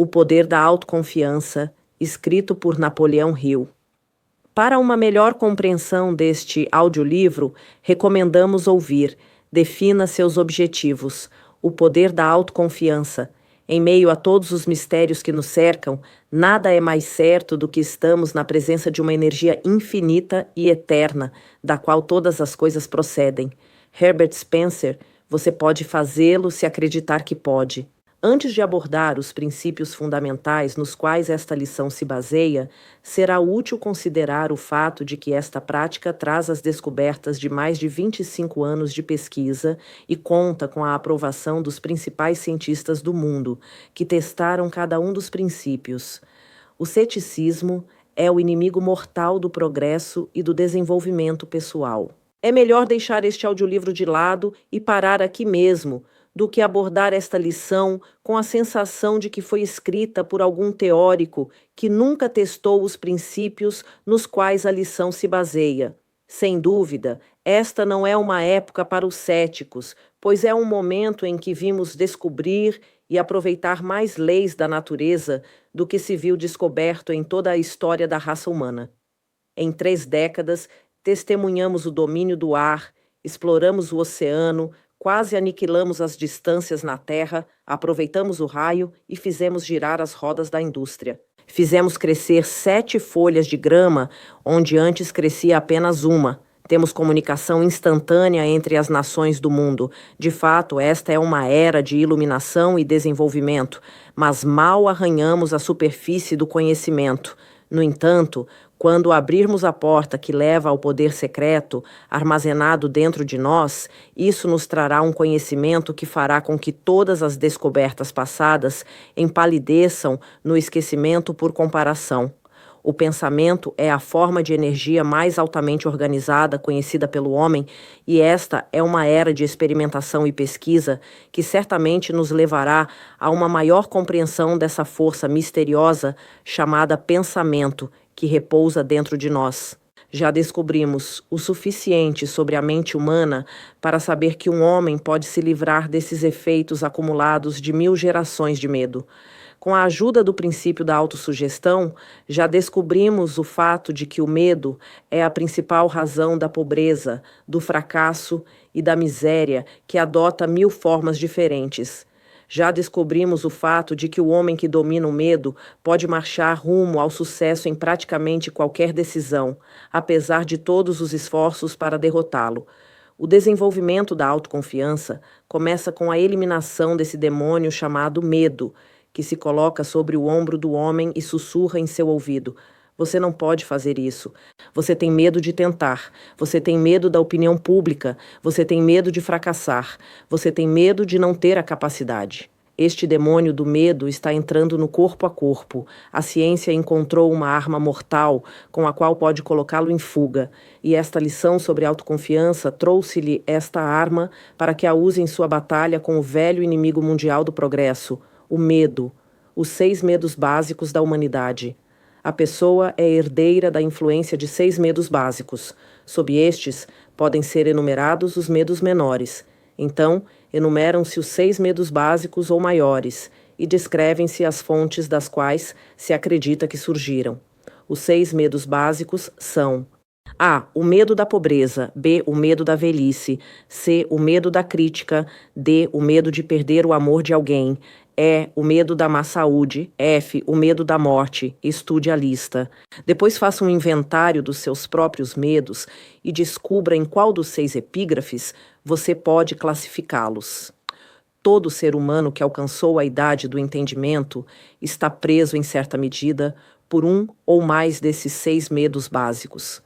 O Poder da Autoconfiança, escrito por Napoleão Hill. Para uma melhor compreensão deste audiolivro, recomendamos ouvir Defina seus objetivos, O Poder da Autoconfiança. Em meio a todos os mistérios que nos cercam, nada é mais certo do que estamos na presença de uma energia infinita e eterna, da qual todas as coisas procedem. Herbert Spencer, você pode fazê-lo se acreditar que pode. Antes de abordar os princípios fundamentais nos quais esta lição se baseia, será útil considerar o fato de que esta prática traz as descobertas de mais de 25 anos de pesquisa e conta com a aprovação dos principais cientistas do mundo, que testaram cada um dos princípios. O ceticismo é o inimigo mortal do progresso e do desenvolvimento pessoal. É melhor deixar este audiolivro de lado e parar aqui mesmo, do que abordar esta lição com a sensação de que foi escrita por algum teórico que nunca testou os princípios nos quais a lição se baseia. Sem dúvida, esta não é uma época para os céticos, pois é um momento em que vimos descobrir e aproveitar mais leis da natureza do que se viu descoberto em toda a história da raça humana. Em 3 décadas, testemunhamos o domínio do ar, exploramos o oceano, quase aniquilamos as distâncias na Terra, aproveitamos o raio e fizemos girar as rodas da indústria. Fizemos crescer 7 folhas de grama, onde antes crescia apenas uma. Temos comunicação instantânea entre as nações do mundo. De fato, esta é uma era de iluminação e desenvolvimento, mas mal arranhamos a superfície do conhecimento. No entanto, quando abrirmos a porta que leva ao poder secreto, armazenado dentro de nós, isso nos trará um conhecimento que fará com que todas as descobertas passadas empalideçam no esquecimento por comparação. O pensamento é a forma de energia mais altamente organizada conhecida pelo homem, e esta é uma era de experimentação e pesquisa que certamente nos levará a uma maior compreensão dessa força misteriosa chamada pensamento, que repousa dentro de nós. Já descobrimos o suficiente sobre a mente humana para saber que um homem pode se livrar desses efeitos acumulados de 1000 gerações de medo. Com a ajuda do princípio da autossugestão, já descobrimos o fato de que o medo é a principal razão da pobreza, do fracasso e da miséria, que adota 1000 formas diferentes. Já descobrimos o fato de que o homem que domina o medo pode marchar rumo ao sucesso em praticamente qualquer decisão, apesar de todos os esforços para derrotá-lo. O desenvolvimento da autoconfiança começa com a eliminação desse demônio chamado medo, que se coloca sobre o ombro do homem e sussurra em seu ouvido: você não pode fazer isso. Você tem medo de tentar. Você tem medo da opinião pública. Você tem medo de fracassar. Você tem medo de não ter a capacidade. Este demônio do medo está entrando no corpo a corpo. A ciência encontrou uma arma mortal com a qual pode colocá-lo em fuga. E esta lição sobre autoconfiança trouxe-lhe esta arma para que a use em sua batalha com o velho inimigo mundial do progresso, o medo. Os 6 medos básicos da humanidade. A pessoa é herdeira da influência de 6 medos básicos. Sob estes, podem ser enumerados os medos menores. Então, enumeram-se os 6 medos básicos ou maiores, e descrevem-se as fontes das quais se acredita que surgiram. Os 6 medos básicos são: A. O medo da pobreza. B. O medo da velhice. C. O medo da crítica. D. O medo de perder o amor de alguém. E. O medo da má saúde. F. O medo da morte. Estude a lista. Depois faça um inventário dos seus próprios medos e descubra em qual dos 6 epígrafes você pode classificá-los. Todo ser humano que alcançou a idade do entendimento está preso, em certa medida, por um ou mais desses 6 medos básicos.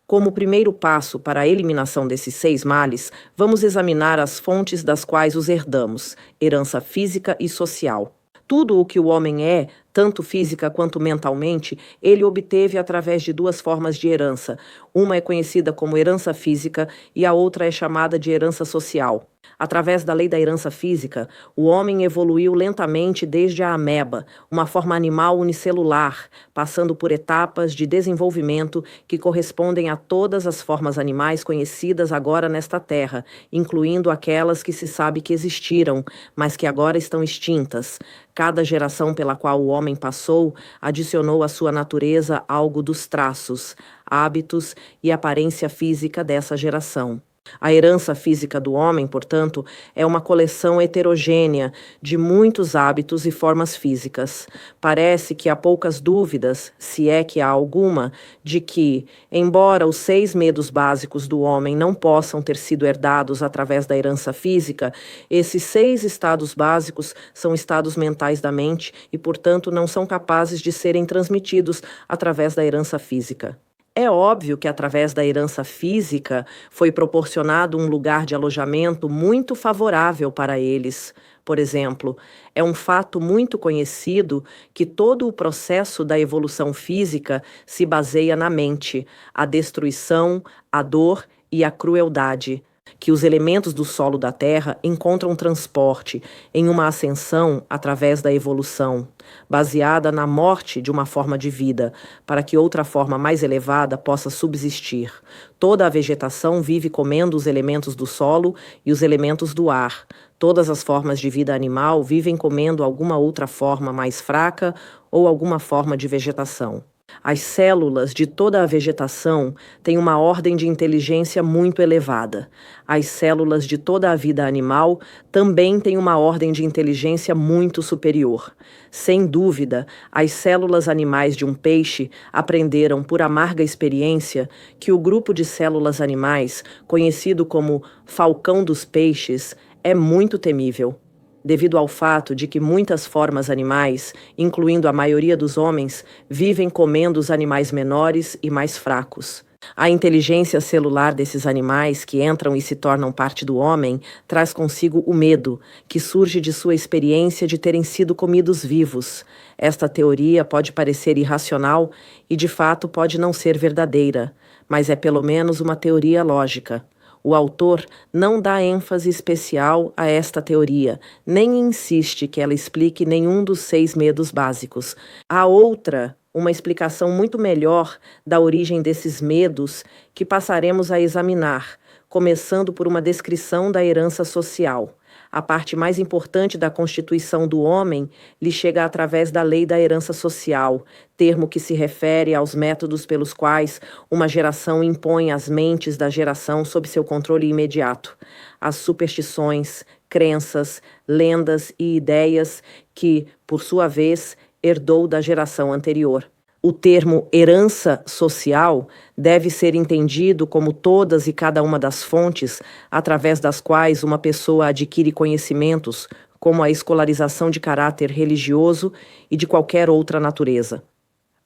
Como primeiro passo para a eliminação desses 6 males, vamos examinar as fontes das quais os herdamos: herança física e social. Tudo o que o homem é tanto física quanto mentalmente, ele obteve através de duas formas de herança. Uma é conhecida como herança física e a outra é chamada de herança social. Através da lei da herança física, o homem evoluiu lentamente desde a ameba, uma forma animal unicelular, passando por etapas de desenvolvimento que correspondem a todas as formas animais conhecidas agora nesta Terra, incluindo aquelas que se sabe que existiram, mas que agora estão extintas. Cada geração pela qual o homem passou adicionou à sua natureza algo dos traços, hábitos e aparência física dessa geração. A herança física do homem, portanto, é uma coleção heterogênea de muitos hábitos e formas físicas. Parece que há poucas dúvidas, se é que há alguma, de que, embora os 6 medos básicos do homem não possam ter sido herdados através da herança física, esses 6 estados básicos são estados mentais da mente e, portanto, não são capazes de serem transmitidos através da herança física. É óbvio que, através da herança física, foi proporcionado um lugar de alojamento muito favorável para eles. Por exemplo, é um fato muito conhecido que todo o processo da evolução física se baseia na mente, a destruição, a dor e a crueldade. Que os elementos do solo da Terra encontram transporte em uma ascensão através da evolução, baseada na morte de uma forma de vida, para que outra forma mais elevada possa subsistir. Toda a vegetação vive comendo os elementos do solo e os elementos do ar. Todas as formas de vida animal vivem comendo alguma outra forma mais fraca ou alguma forma de vegetação. As células de toda a vegetação têm uma ordem de inteligência muito elevada. As células de toda a vida animal também têm uma ordem de inteligência muito superior. Sem dúvida, as células animais de um peixe aprenderam por amarga experiência que o grupo de células animais, conhecido como falcão dos peixes, é muito temível. Devido ao fato de que muitas formas animais, incluindo a maioria dos homens, vivem comendo os animais menores e mais fracos. A inteligência celular desses animais que entram e se tornam parte do homem traz consigo o medo, que surge de sua experiência de terem sido comidos vivos. Esta teoria pode parecer irracional e, de fato, pode não ser verdadeira, mas é pelo menos uma teoria lógica. O autor não dá ênfase especial a esta teoria, nem insiste que ela explique nenhum dos 6 medos básicos. Há outra, uma explicação muito melhor da origem desses medos que passaremos a examinar, começando por uma descrição da herança social. A parte mais importante da constituição do homem lhe chega através da lei da herança social, termo que se refere aos métodos pelos quais uma geração impõe as mentes da geração sob seu controle imediato. As superstições, crenças, lendas e ideias que, por sua vez, herdou da geração anterior. O termo herança social deve ser entendido como todas e cada uma das fontes através das quais uma pessoa adquire conhecimentos, como a escolarização de caráter religioso e de qualquer outra natureza.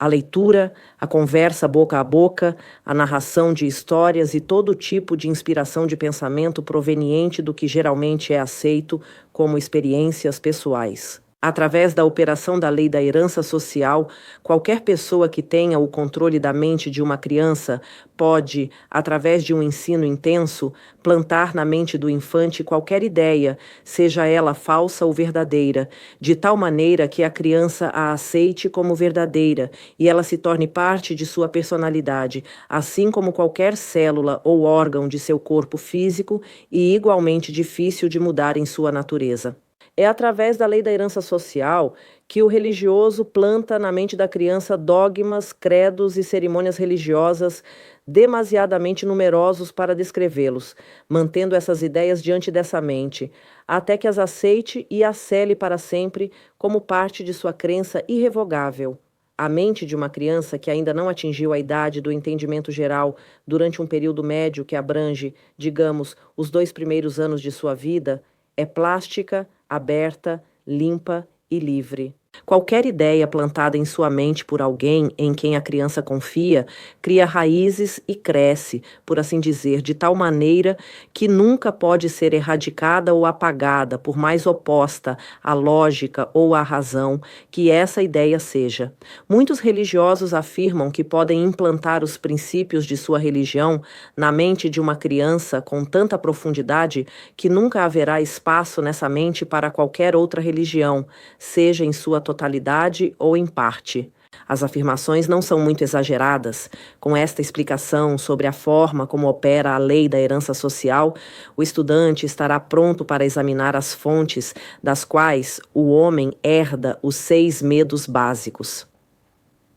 A leitura, a conversa boca a boca, a narração de histórias e todo tipo de inspiração de pensamento proveniente do que geralmente é aceito como experiências pessoais. Através da operação da lei da herança social, qualquer pessoa que tenha o controle da mente de uma criança pode, através de um ensino intenso, plantar na mente do infante qualquer ideia, seja ela falsa ou verdadeira, de tal maneira que a criança a aceite como verdadeira e ela se torne parte de sua personalidade, assim como qualquer célula ou órgão de seu corpo físico e igualmente difícil de mudar em sua natureza. É através da lei da herança social que o religioso planta na mente da criança dogmas, credos e cerimônias religiosas demasiadamente numerosos para descrevê-los, mantendo essas ideias diante dessa mente, até que as aceite e as cele para sempre como parte de sua crença irrevogável. A mente de uma criança que ainda não atingiu a idade do entendimento geral durante um período médio que abrange, digamos, os 2 primeiros anos de sua vida, é plástica, aberta, limpa e livre. Qualquer ideia plantada em sua mente por alguém em quem a criança confia cria raízes e cresce, por assim dizer, de tal maneira que nunca pode ser erradicada ou apagada, por mais oposta à lógica ou à razão que essa ideia seja. Muitos religiosos afirmam que podem implantar os princípios de sua religião na mente de uma criança com tanta profundidade que nunca haverá espaço nessa mente para qualquer outra religião, seja em sua totalidade ou em parte. As afirmações não são muito exageradas. Com esta explicação sobre a forma como opera a lei da herança social, o estudante estará pronto para examinar as fontes das quais o homem herda os 6 medos básicos.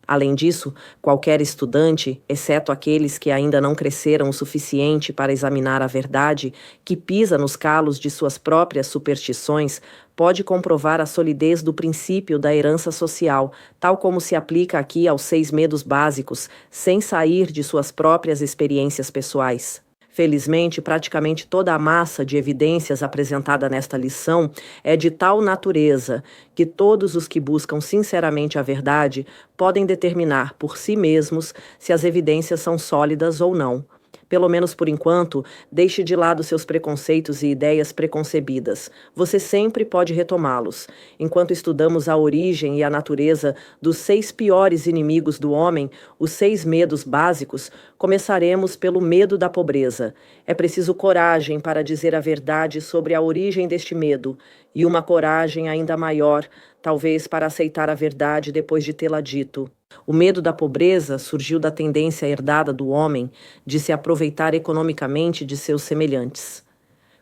Além disso, qualquer estudante, exceto aqueles que ainda não cresceram o suficiente para examinar a verdade, que pisa nos calos de suas próprias superstições, pode comprovar a solidez do princípio da herança social, tal como se aplica aqui aos 6 medos básicos, sem sair de suas próprias experiências pessoais. Felizmente, praticamente toda a massa de evidências apresentada nesta lição é de tal natureza que todos os que buscam sinceramente a verdade podem determinar por si mesmos se as evidências são sólidas ou não. Pelo menos por enquanto, deixe de lado seus preconceitos e ideias preconcebidas. Você sempre pode retomá-los. Enquanto estudamos a origem e a natureza dos 6 piores inimigos do homem, os 6 medos básicos, começaremos pelo medo da pobreza. É preciso coragem para dizer a verdade sobre a origem deste medo, e uma coragem ainda maior, talvez para aceitar a verdade depois de tê-la dito. O medo da pobreza surgiu da tendência herdada do homem de se aproveitar economicamente de seus semelhantes.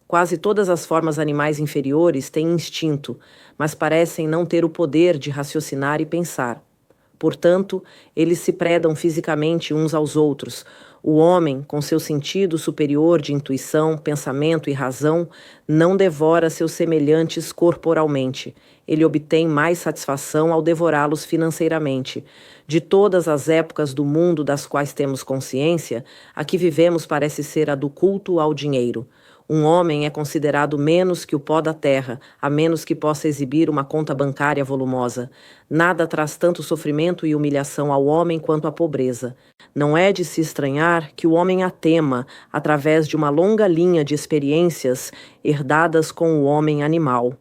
Quase todas as formas animais inferiores têm instinto, mas parecem não ter o poder de raciocinar e pensar. Portanto, eles se predam fisicamente uns aos outros. O homem, com seu sentido superior de intuição, pensamento e razão, não devora seus semelhantes corporalmente. Ele obtém mais satisfação ao devorá-los financeiramente. De todas as épocas do mundo das quais temos consciência, a que vivemos parece ser a do culto ao dinheiro. Um homem é considerado menos que o pó da terra, a menos que possa exibir uma conta bancária volumosa. Nada traz tanto sofrimento e humilhação ao homem quanto a pobreza. Não é de se estranhar que o homem a tema, através de uma longa linha de experiências herdadas com o homem animal.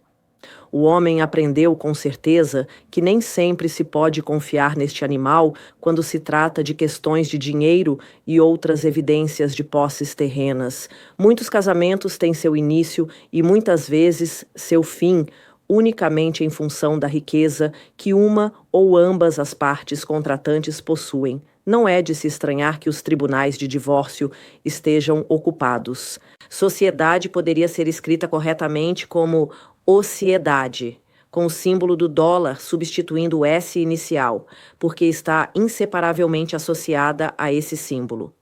O homem aprendeu com certeza que nem sempre se pode confiar neste animal quando se trata de questões de dinheiro e outras evidências de posses terrenas. Muitos casamentos têm seu início e muitas vezes seu fim unicamente em função da riqueza que uma ou ambas as partes contratantes possuem. Não é de se estranhar que os tribunais de divórcio estejam ocupados. Sociedade poderia ser escrita corretamente como ociedade, com o símbolo do dólar substituindo o S inicial, porque está inseparavelmente associada a esse símbolo.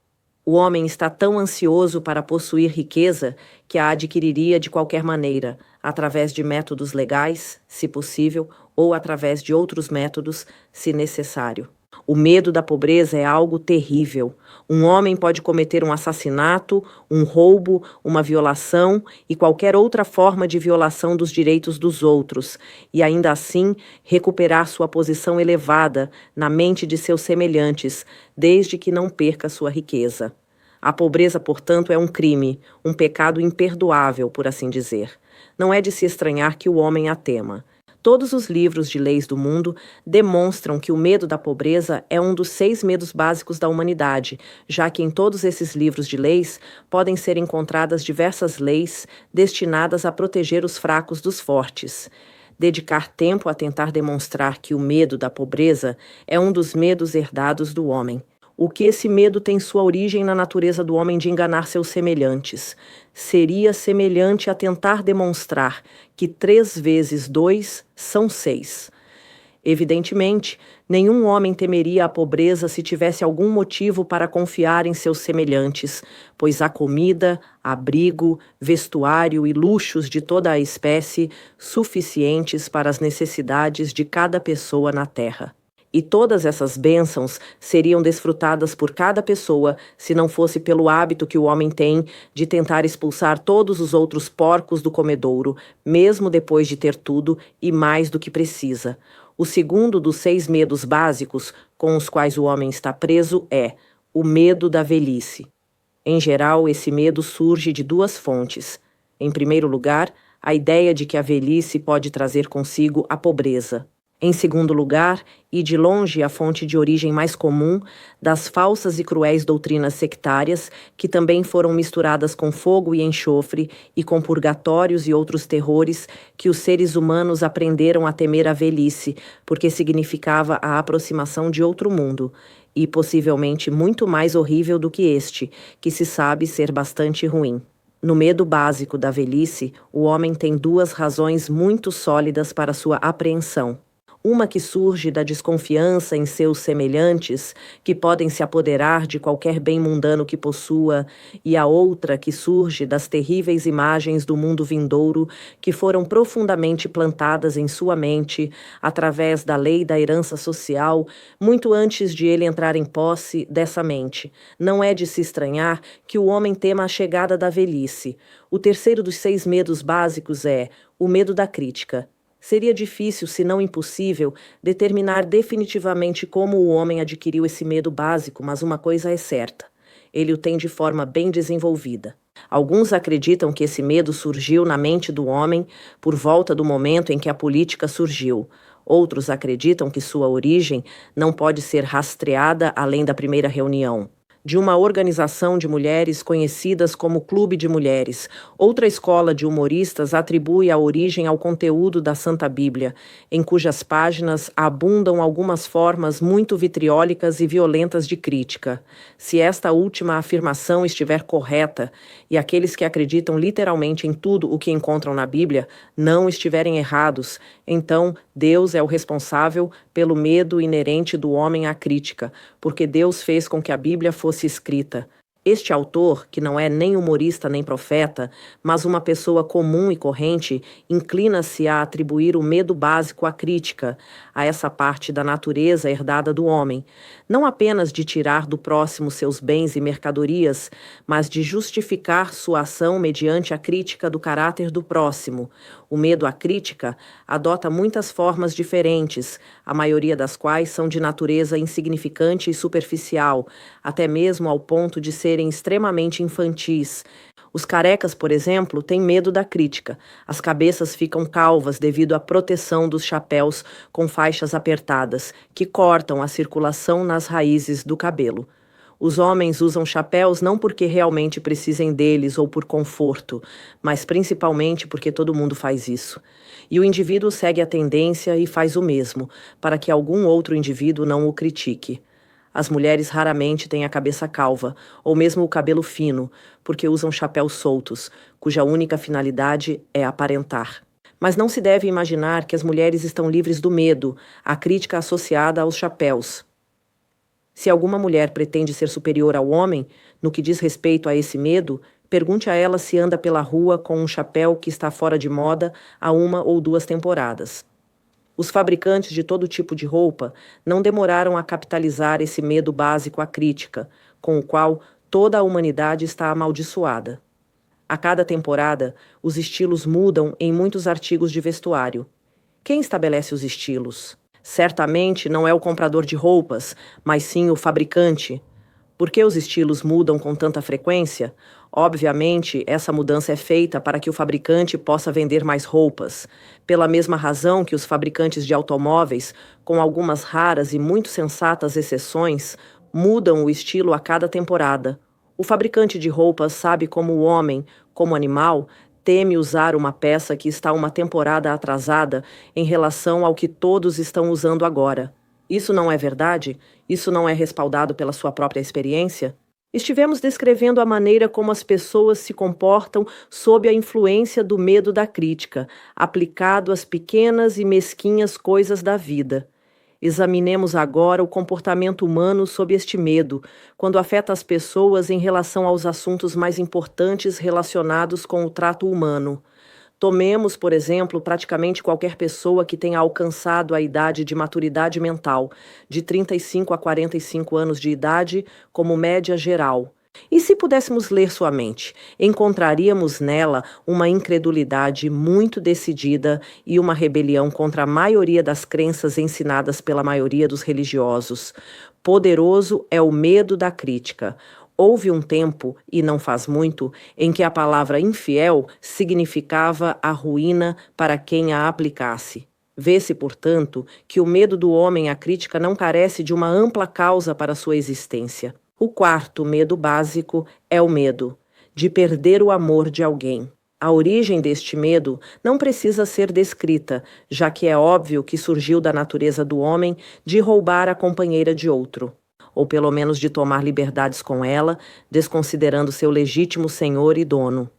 O homem está tão ansioso para possuir riqueza que a adquiriria de qualquer maneira, através de métodos legais, se possível, ou através de outros métodos, se necessário. O medo da pobreza é algo terrível. Um homem pode cometer um assassinato, um roubo, uma violação e qualquer outra forma de violação dos direitos dos outros, e ainda assim recuperar sua posição elevada na mente de seus semelhantes, desde que não perca sua riqueza. A pobreza, portanto, é um crime, um pecado imperdoável, por assim dizer. Não é de se estranhar que o homem a tema. Todos os livros de leis do mundo demonstram que o medo da pobreza é um dos 6 medos básicos da humanidade, já que em todos esses livros de leis podem ser encontradas diversas leis destinadas a proteger os fracos dos fortes. Dedicar tempo a tentar demonstrar que o medo da pobreza é um dos medos herdados do homem. O que esse medo tem sua origem na natureza do homem de enganar seus semelhantes. Seria semelhante a tentar demonstrar que 3 vezes 2 são 6. Evidentemente, nenhum homem temeria a pobreza se tivesse algum motivo para confiar em seus semelhantes, pois há comida, abrigo, vestuário e luxos de toda a espécie suficientes para as necessidades de cada pessoa na terra. E todas essas bênçãos seriam desfrutadas por cada pessoa se não fosse pelo hábito que o homem tem de tentar expulsar todos os outros porcos do comedouro, mesmo depois de ter tudo e mais do que precisa. O segundo dos 6 medos básicos com os quais o homem está preso é o medo da velhice. Em geral, esse medo surge de 2 fontes. Em primeiro lugar, a ideia de que a velhice pode trazer consigo a pobreza. Em segundo lugar, e de longe a fonte de origem mais comum, das falsas e cruéis doutrinas sectárias, que também foram misturadas com fogo e enxofre e com purgatórios e outros terrores que os seres humanos aprenderam a temer a velhice, porque significava a aproximação de outro mundo, e possivelmente muito mais horrível do que este, que se sabe ser bastante ruim. No medo básico da velhice, o homem tem 2 razões muito sólidas para sua apreensão. Uma que surge da desconfiança em seus semelhantes, que podem se apoderar de qualquer bem mundano que possua, e a outra que surge das terríveis imagens do mundo vindouro que foram profundamente plantadas em sua mente, através da lei da herança social, muito antes de ele entrar em posse dessa mente. Não é de se estranhar que o homem tema a chegada da velhice. O terceiro dos 6 medos básicos é o medo da crítica. Seria difícil, se não impossível, determinar definitivamente como o homem adquiriu esse medo básico, mas uma coisa é certa: ele o tem de forma bem desenvolvida. Alguns acreditam que esse medo surgiu na mente do homem por volta do momento em que a política surgiu. Outros acreditam que sua origem não pode ser rastreada além da primeira reunião de uma organização de mulheres conhecidas como Clube de Mulheres. Outra escola de humoristas atribui a origem ao conteúdo da Santa Bíblia, em cujas páginas abundam algumas formas muito vitriólicas e violentas de crítica. Se esta última afirmação estiver correta, e aqueles que acreditam literalmente em tudo o que encontram na Bíblia não estiverem errados, então Deus é o responsável pelo medo inerente do homem à crítica, porque Deus fez com que a Bíblia fosse escrita. Este autor, que não é nem humorista nem profeta, mas uma pessoa comum e corrente, inclina-se a atribuir o medo básico à crítica, a essa parte da natureza herdada do homem, não apenas de tirar do próximo seus bens e mercadorias, mas de justificar sua ação mediante a crítica do caráter do próximo. O medo à crítica adota muitas formas diferentes, a maioria das quais são de natureza insignificante e superficial, até mesmo ao ponto de serem extremamente infantis. Os carecas, por exemplo, têm medo da crítica. As cabeças ficam calvas devido à proteção dos chapéus com faixas apertadas, que cortam a circulação nas raízes do cabelo. Os homens usam chapéus não porque realmente precisem deles ou por conforto, mas principalmente porque todo mundo faz isso. E o indivíduo segue a tendência e faz o mesmo, para que algum outro indivíduo não o critique. As mulheres raramente têm a cabeça calva, ou mesmo o cabelo fino, porque usam chapéus soltos, cuja única finalidade é aparentar. Mas não se deve imaginar que as mulheres estão livres do medo, a crítica associada aos chapéus. Se alguma mulher pretende ser superior ao homem, no que diz respeito a esse medo, pergunte a ela se anda pela rua com um chapéu que está fora de moda há 1 ou 2 temporadas. Os fabricantes de todo tipo de roupa não demoraram a capitalizar esse medo básico à crítica, com o qual toda a humanidade está amaldiçoada. A cada temporada, os estilos mudam em muitos artigos de vestuário. Quem estabelece os estilos? Certamente não é o comprador de roupas, mas sim o fabricante. Por que os estilos mudam com tanta frequência? Obviamente, essa mudança é feita para que o fabricante possa vender mais roupas. Pela mesma razão que os fabricantes de automóveis, com algumas raras e muito sensatas exceções, mudam o estilo a cada temporada. O fabricante de roupas sabe como o homem, como animal, teme usar uma peça que está uma temporada atrasada em relação ao que todos estão usando agora. Isso não é verdade? Isso não é respaldado pela sua própria experiência? Estivemos descrevendo a maneira como as pessoas se comportam sob a influência do medo da crítica, aplicado às pequenas e mesquinhas coisas da vida. Examinemos agora o comportamento humano sob este medo, quando afeta as pessoas em relação aos assuntos mais importantes relacionados com o trato humano. Tomemos, por exemplo, praticamente qualquer pessoa que tenha alcançado a idade de maturidade mental, de 35 a 45 anos de idade, como média geral. E se pudéssemos ler sua mente, encontraríamos nela uma incredulidade muito decidida e uma rebelião contra a maioria das crenças ensinadas pela maioria dos religiosos. Poderoso é o medo da crítica. Houve um tempo, e não faz muito, em que a palavra infiel significava a ruína para quem a aplicasse. Vê-se, portanto, que o medo do homem à crítica não carece de uma ampla causa para sua existência. O quarto medo básico é o medo de perder o amor de alguém. A origem deste medo não precisa ser descrita, já que é óbvio que surgiu da natureza do homem de roubar a companheira de outro, ou pelo menos de tomar liberdades com ela, desconsiderando seu legítimo senhor e dono.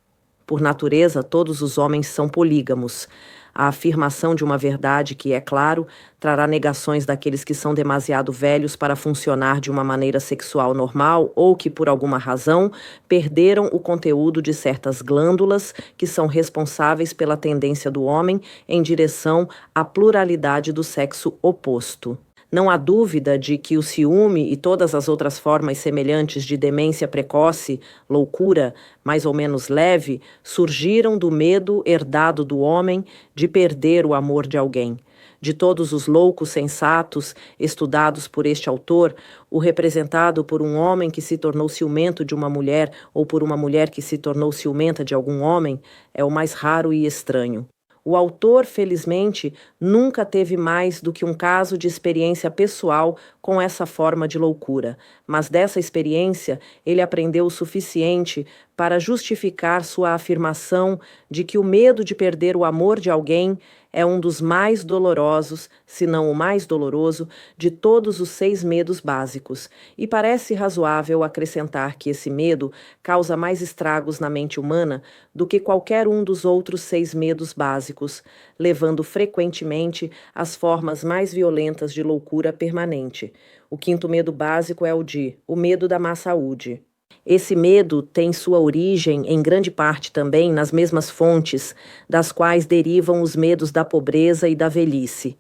Por natureza, todos os homens são polígamos. A afirmação de uma verdade que, é claro, trará negações daqueles que são demasiado velhos para funcionar de uma maneira sexual normal ou que, por alguma razão, perderam o conteúdo de certas glândulas que são responsáveis pela tendência do homem em direção à pluralidade do sexo oposto. Não há dúvida de que o ciúme e todas as outras formas semelhantes de demência precoce, loucura, mais ou menos leve, surgiram do medo herdado do homem de perder o amor de alguém. De todos os loucos sensatos estudados por este autor, o representado por um homem que se tornou ciumento de uma mulher ou por uma mulher que se tornou ciumenta de algum homem é o mais raro e estranho. O autor, felizmente, nunca teve mais do que um caso de experiência pessoal com essa forma de loucura, mas dessa experiência ele aprendeu o suficiente para justificar sua afirmação de que o medo de perder o amor de alguém é um dos mais dolorosos, se não o mais doloroso, de todos os 6 medos básicos, e parece razoável acrescentar que esse medo causa mais estragos na mente humana do que qualquer um dos outros 6 medos básicos, levando frequentemente às formas mais violentas de loucura permanente. O 5º medo básico é o medo da má saúde. Esse medo tem sua origem, em grande parte também, nas mesmas fontes, das quais derivam os medos da pobreza e da velhice.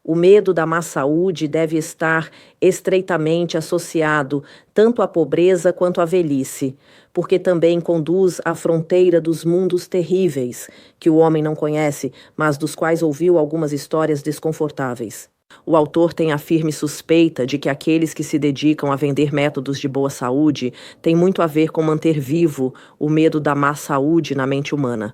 O medo da má saúde deve estar estreitamente associado tanto à pobreza quanto à velhice, porque também conduz à fronteira dos mundos terríveis, que o homem não conhece, mas dos quais ouviu algumas histórias desconfortáveis. O autor tem a firme suspeita de que aqueles que se dedicam a vender métodos de boa saúde têm muito a ver com manter vivo o medo da má saúde na mente humana.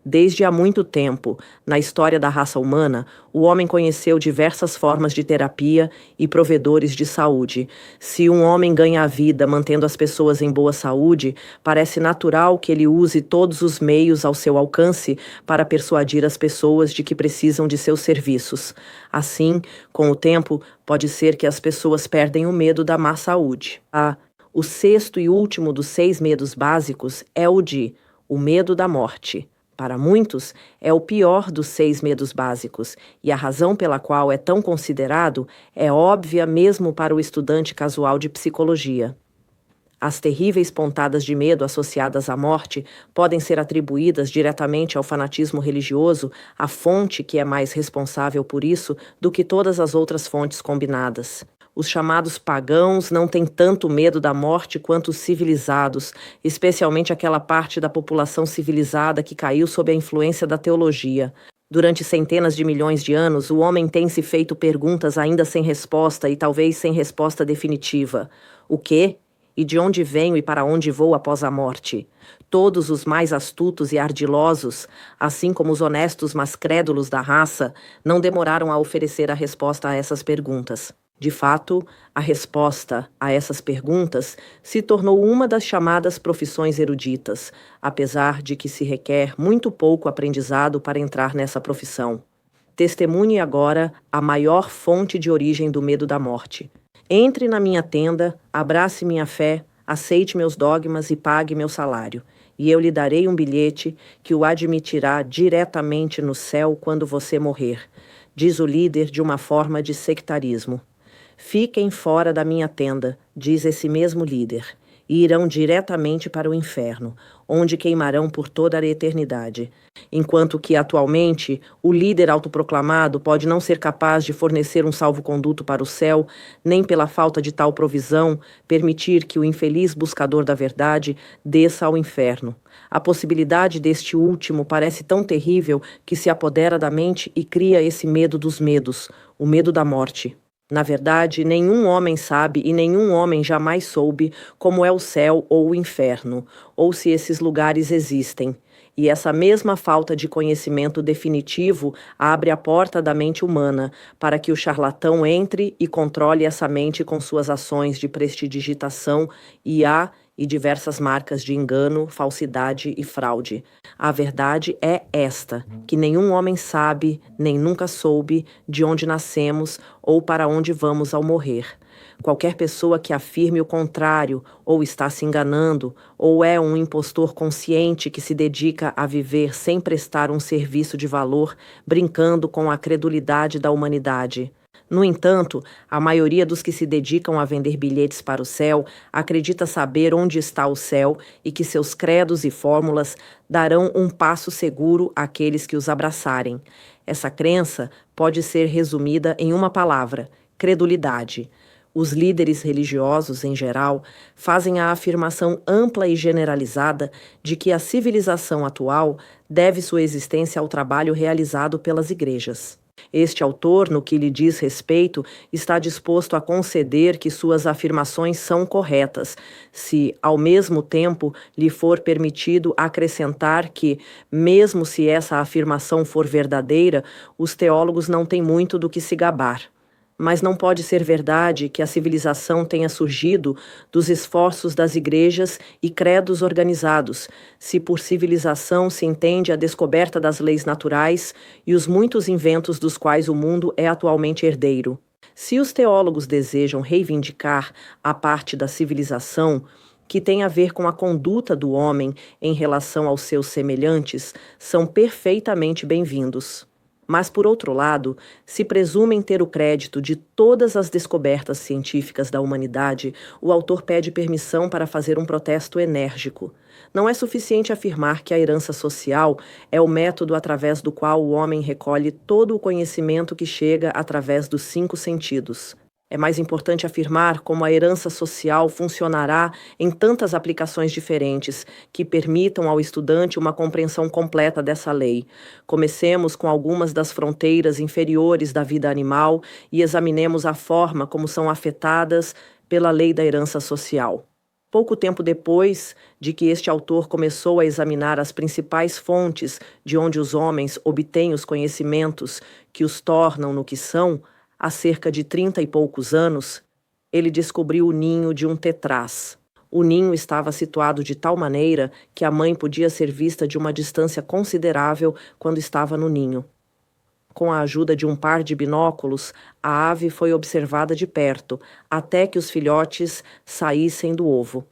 Desde há muito tempo, na história da raça humana, o homem conheceu diversas formas de terapia e provedores de saúde. Se um homem ganha a vida mantendo as pessoas em boa saúde, parece natural que ele use todos os meios ao seu alcance para persuadir as pessoas de que precisam de seus serviços. Assim, com o tempo, pode ser que as pessoas perdem o medo da má saúde. O 6º e último dos 6 medos básicos é o medo da morte. Para muitos, é o pior dos 6 medos básicos, e a razão pela qual é tão considerado é óbvia mesmo para o estudante casual de psicologia. As terríveis pontadas de medo associadas à morte podem ser atribuídas diretamente ao fanatismo religioso, a fonte que é mais responsável por isso do que todas as outras fontes combinadas. Os chamados pagãos não têm tanto medo da morte quanto os civilizados, especialmente aquela parte da população civilizada que caiu sob a influência da teologia. Durante centenas de milhões de anos, o homem tem se feito perguntas ainda sem resposta e talvez sem resposta definitiva. O quê? E de onde venho e para onde vou após a morte? Todos os mais astutos e ardilosos, assim como os honestos mas crédulos da raça, não demoraram a oferecer a resposta a essas perguntas. De fato, a resposta a essas perguntas se tornou uma das chamadas profissões eruditas, apesar de que se requer muito pouco aprendizado para entrar nessa profissão. Testemunhe agora a maior fonte de origem do medo da morte. Entre na minha tenda, abrace minha fé, aceite meus dogmas e pague meu salário, e eu lhe darei um bilhete que o admitirá diretamente no céu quando você morrer, diz o líder de uma forma de sectarismo. Fiquem fora da minha tenda, diz esse mesmo líder, e irão diretamente para o inferno, onde queimarão por toda a eternidade. Enquanto que, atualmente, o líder autoproclamado pode não ser capaz de fornecer um salvo-conduto para o céu, nem pela falta de tal provisão, permitir que o infeliz buscador da verdade desça ao inferno. A possibilidade deste último parece tão terrível que se apodera da mente e cria esse medo dos medos, o medo da morte. Na verdade, nenhum homem sabe e nenhum homem jamais soube como é o céu ou o inferno, ou se esses lugares existem. E essa mesma falta de conhecimento definitivo abre a porta da mente humana para que o charlatão entre e controle essa mente com suas ações de prestidigitação, IA e diversas marcas de engano, falsidade e fraude. A verdade é esta, que nenhum homem sabe, nem nunca soube, de onde nascemos ou para onde vamos ao morrer. Qualquer pessoa que afirme o contrário, ou está se enganando, ou é um impostor consciente que se dedica a viver sem prestar um serviço de valor, brincando com a credulidade da humanidade. No entanto, a maioria dos que se dedicam a vender bilhetes para o céu acredita saber onde está o céu e que seus credos e fórmulas darão um passo seguro àqueles que os abraçarem. Essa crença pode ser resumida em uma palavra: credulidade. Os líderes religiosos, em geral, fazem a afirmação ampla e generalizada de que a civilização atual deve sua existência ao trabalho realizado pelas igrejas. Este autor, no que lhe diz respeito, está disposto a conceder que suas afirmações são corretas, se, ao mesmo tempo, lhe for permitido acrescentar que, mesmo se essa afirmação for verdadeira, os teólogos não têm muito do que se gabar. Mas não pode ser verdade que a civilização tenha surgido dos esforços das igrejas e credos organizados, se por civilização se entende a descoberta das leis naturais e os muitos inventos dos quais o mundo é atualmente herdeiro. Se os teólogos desejam reivindicar a parte da civilização que tem a ver com a conduta do homem em relação aos seus semelhantes, são perfeitamente bem-vindos. Mas, por outro lado, se presumem ter o crédito de todas as descobertas científicas da humanidade, o autor pede permissão para fazer um protesto enérgico. Não é suficiente afirmar que a herança social é o método através do qual o homem recolhe todo o conhecimento que chega através dos 5 sentidos. É mais importante afirmar como a herança social funcionará em tantas aplicações diferentes que permitam ao estudante uma compreensão completa dessa lei. Comecemos com algumas das fronteiras inferiores da vida animal e examinemos a forma como são afetadas pela lei da herança social. Pouco tempo depois de que este autor começou a examinar as principais fontes de onde os homens obtêm os conhecimentos que os tornam no que são, há cerca de 30 e poucos anos, ele descobriu o ninho de um tetraz. O ninho estava situado de tal maneira que a mãe podia ser vista de uma distância considerável quando estava no ninho. Com a ajuda de um par de binóculos, a ave foi observada de perto, até que os filhotes saíssem do ovo.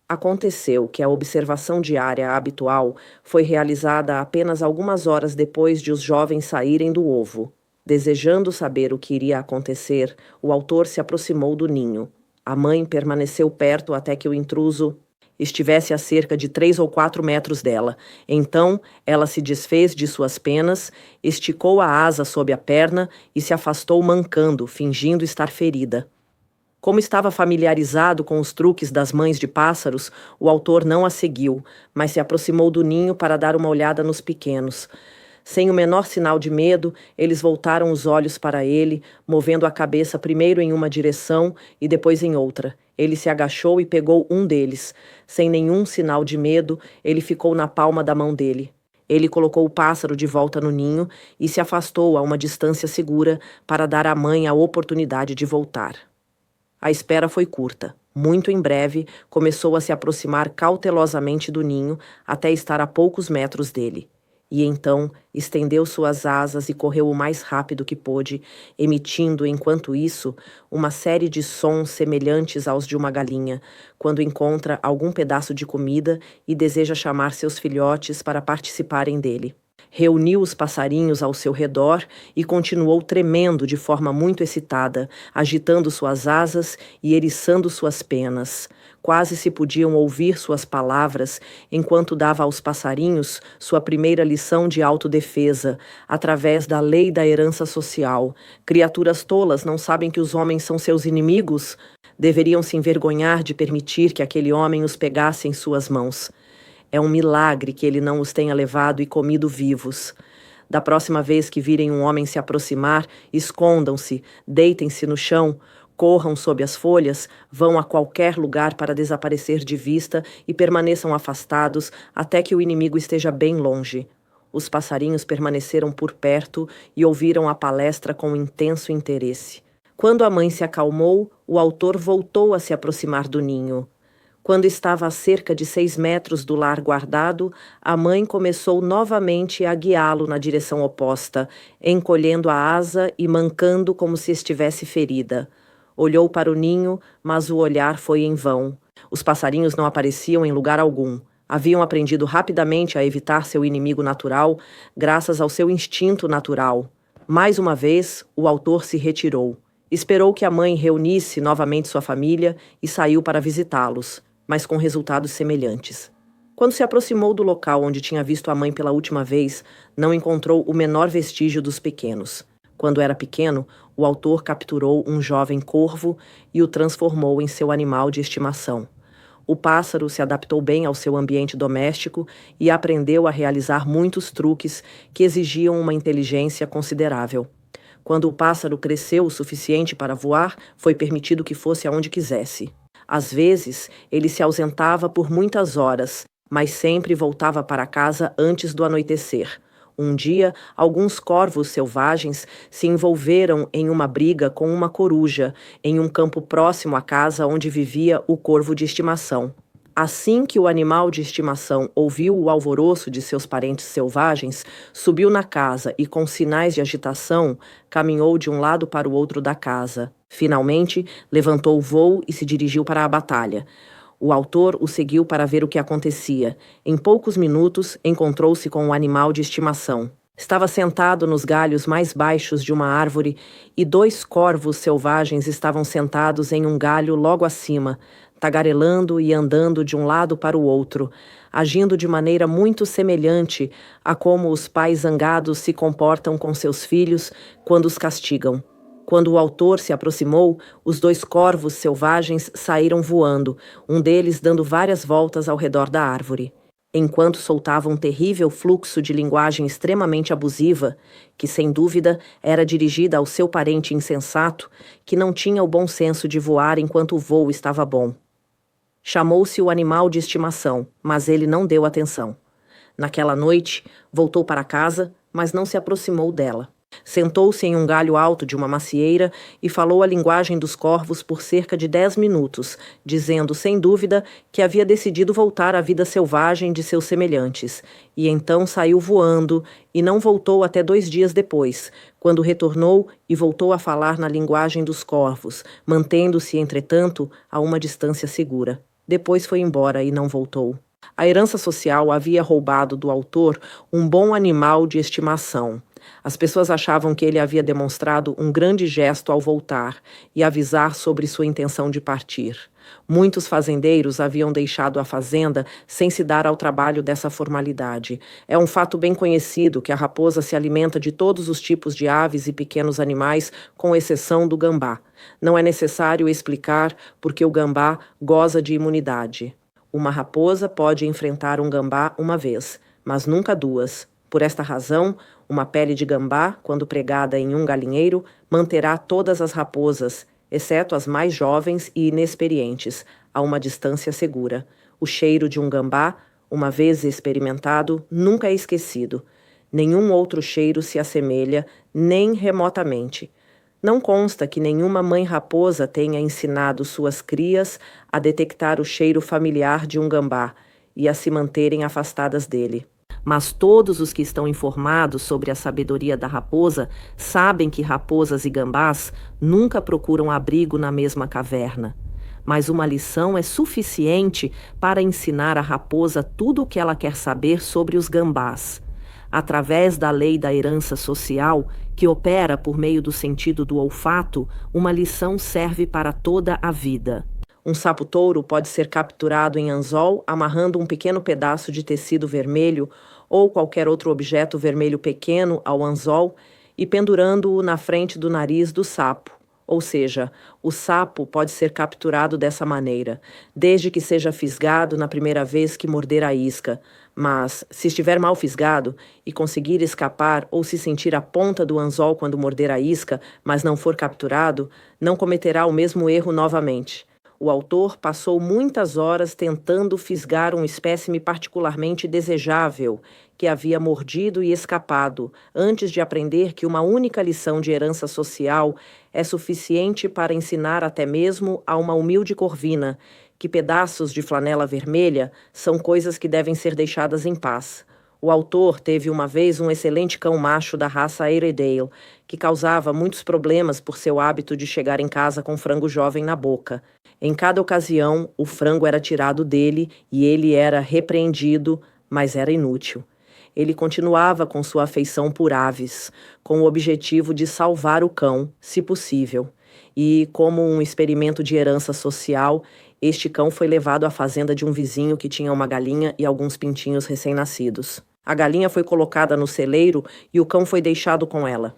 Aconteceu que a observação diária habitual foi realizada apenas algumas horas depois de os jovens saírem do ovo. Desejando saber o que iria acontecer, o autor se aproximou do ninho. A mãe permaneceu perto até que o intruso estivesse a cerca de 3 ou 4 metros dela. Então, ela se desfez de suas penas, esticou a asa sob a perna e se afastou mancando, fingindo estar ferida. Como estava familiarizado com os truques das mães de pássaros, o autor não a seguiu, mas se aproximou do ninho para dar uma olhada nos pequenos. Sem o menor sinal de medo, eles voltaram os olhos para ele, movendo a cabeça primeiro em uma direção e depois em outra. Ele se agachou e pegou um deles. Sem nenhum sinal de medo, ele ficou na palma da mão dele. Ele colocou o pássaro de volta no ninho e se afastou a uma distância segura para dar à mãe a oportunidade de voltar. A espera foi curta. Muito em breve, começou a se aproximar cautelosamente do ninho até estar a poucos metros dele. E então estendeu suas asas e correu o mais rápido que pôde, emitindo, enquanto isso, uma série de sons semelhantes aos de uma galinha, quando encontra algum pedaço de comida e deseja chamar seus filhotes para participarem dele. Reuniu os passarinhos ao seu redor e continuou tremendo de forma muito excitada, agitando suas asas e eriçando suas penas. Quase se podiam ouvir suas palavras enquanto dava aos passarinhos sua primeira lição de autodefesa, através da lei da herança social. Criaturas tolas não sabem que os homens são seus inimigos? Deveriam se envergonhar de permitir que aquele homem os pegasse em suas mãos. É um milagre que ele não os tenha levado e comido vivos. Da próxima vez que virem um homem se aproximar, escondam-se, deitem-se no chão, corram sob as folhas, vão a qualquer lugar para desaparecer de vista e permaneçam afastados até que o inimigo esteja bem longe. Os passarinhos permaneceram por perto e ouviram a palestra com intenso interesse. Quando a mãe se acalmou, o autor voltou a se aproximar do ninho. Quando estava a cerca de 6 metros do lar guardado, a mãe começou novamente a guiá-lo na direção oposta, encolhendo a asa e mancando como se estivesse ferida. Olhou para o ninho, mas o olhar foi em vão. Os passarinhos não apareciam em lugar algum. Haviam aprendido rapidamente a evitar seu inimigo natural, graças ao seu instinto natural. Mais uma vez, o autor se retirou. Esperou que a mãe reunisse novamente sua família e saiu para visitá-los, mas com resultados semelhantes. Quando se aproximou do local onde tinha visto a mãe pela última vez, não encontrou o menor vestígio dos pequenos. Quando era pequeno, o autor capturou um jovem corvo e o transformou em seu animal de estimação. O pássaro se adaptou bem ao seu ambiente doméstico e aprendeu a realizar muitos truques que exigiam uma inteligência considerável. Quando o pássaro cresceu o suficiente para voar, foi permitido que fosse aonde quisesse. Às vezes, ele se ausentava por muitas horas, mas sempre voltava para casa antes do anoitecer. Um dia, alguns corvos selvagens se envolveram em uma briga com uma coruja, em um campo próximo à casa onde vivia o corvo de estimação. Assim que o animal de estimação ouviu o alvoroço de seus parentes selvagens, subiu na casa e, com sinais de agitação, caminhou de um lado para o outro da casa. Finalmente, levantou o voo e se dirigiu para a batalha. O autor o seguiu para ver o que acontecia. Em poucos minutos, encontrou-se com o animal de estimação. Estava sentado nos galhos mais baixos de uma árvore e 2 corvos selvagens estavam sentados em um galho logo acima, tagarelando e andando de um lado para o outro, agindo de maneira muito semelhante a como os pais zangados se comportam com seus filhos quando os castigam. Quando o autor se aproximou, os 2 corvos selvagens saíram voando, um deles dando várias voltas ao redor da árvore. Enquanto soltava um terrível fluxo de linguagem extremamente abusiva, que sem dúvida era dirigida ao seu parente insensato, que não tinha o bom senso de voar enquanto o voo estava bom. Chamou-se o animal de estimação, mas ele não deu atenção. Naquela noite, voltou para casa, mas não se aproximou dela. Sentou-se em um galho alto de uma macieira e falou a linguagem dos corvos por cerca de 10 minutos, dizendo, sem dúvida, que havia decidido voltar à vida selvagem de seus semelhantes, e então saiu voando e não voltou até 2 dias depois, quando retornou e voltou a falar na linguagem dos corvos, mantendo-se, entretanto, a uma distância segura. Depois foi embora e não voltou. A herança social havia roubado do autor um bom animal de estimação. As pessoas achavam que ele havia demonstrado um grande gesto ao voltar e avisar sobre sua intenção de partir. Muitos fazendeiros haviam deixado a fazenda sem se dar ao trabalho dessa formalidade. É um fato bem conhecido que a raposa se alimenta de todos os tipos de aves e pequenos animais, com exceção do gambá. Não é necessário explicar porque o gambá goza de imunidade. Uma raposa pode enfrentar um gambá uma vez, mas nunca 2. Por esta razão, uma pele de gambá, quando pregada em um galinheiro, manterá todas as raposas, exceto as mais jovens e inexperientes, a uma distância segura. O cheiro de um gambá, uma vez experimentado, nunca é esquecido. Nenhum outro cheiro se assemelha, nem remotamente. Não consta que nenhuma mãe raposa tenha ensinado suas crias a detectar o cheiro familiar de um gambá e a se manterem afastadas dele. Mas todos os que estão informados sobre a sabedoria da raposa sabem que raposas e gambás nunca procuram abrigo na mesma caverna. Mas uma lição é suficiente para ensinar a raposa tudo o que ela quer saber sobre os gambás. Através da lei da herança social, que opera por meio do sentido do olfato, uma lição serve para toda a vida. Um sapo-touro pode ser capturado em anzol amarrando um pequeno pedaço de tecido vermelho ou qualquer outro objeto vermelho pequeno ao anzol e pendurando-o na frente do nariz do sapo. Ou seja, o sapo pode ser capturado dessa maneira, desde que seja fisgado na primeira vez que morder a isca. Mas, se estiver mal fisgado e conseguir escapar ou se sentir a ponta do anzol quando morder a isca, mas não for capturado, não cometerá o mesmo erro novamente. O autor passou muitas horas tentando fisgar um espécime particularmente desejável, que havia mordido e escapado, antes de aprender que uma única lição de herança social é suficiente para ensinar até mesmo a uma humilde corvina que pedaços de flanela vermelha são coisas que devem ser deixadas em paz. O autor teve uma vez um excelente cão macho da raça Airedale, que causava muitos problemas por seu hábito de chegar em casa com frango jovem na boca. Em cada ocasião, o frango era tirado dele e ele era repreendido, mas era inútil. Ele continuava com sua afeição por aves, com o objetivo de salvar o cão, se possível. E, como um experimento de herança social, este cão foi levado à fazenda de um vizinho que tinha uma galinha e alguns pintinhos recém-nascidos. A galinha foi colocada no celeiro e o cão foi deixado com ela.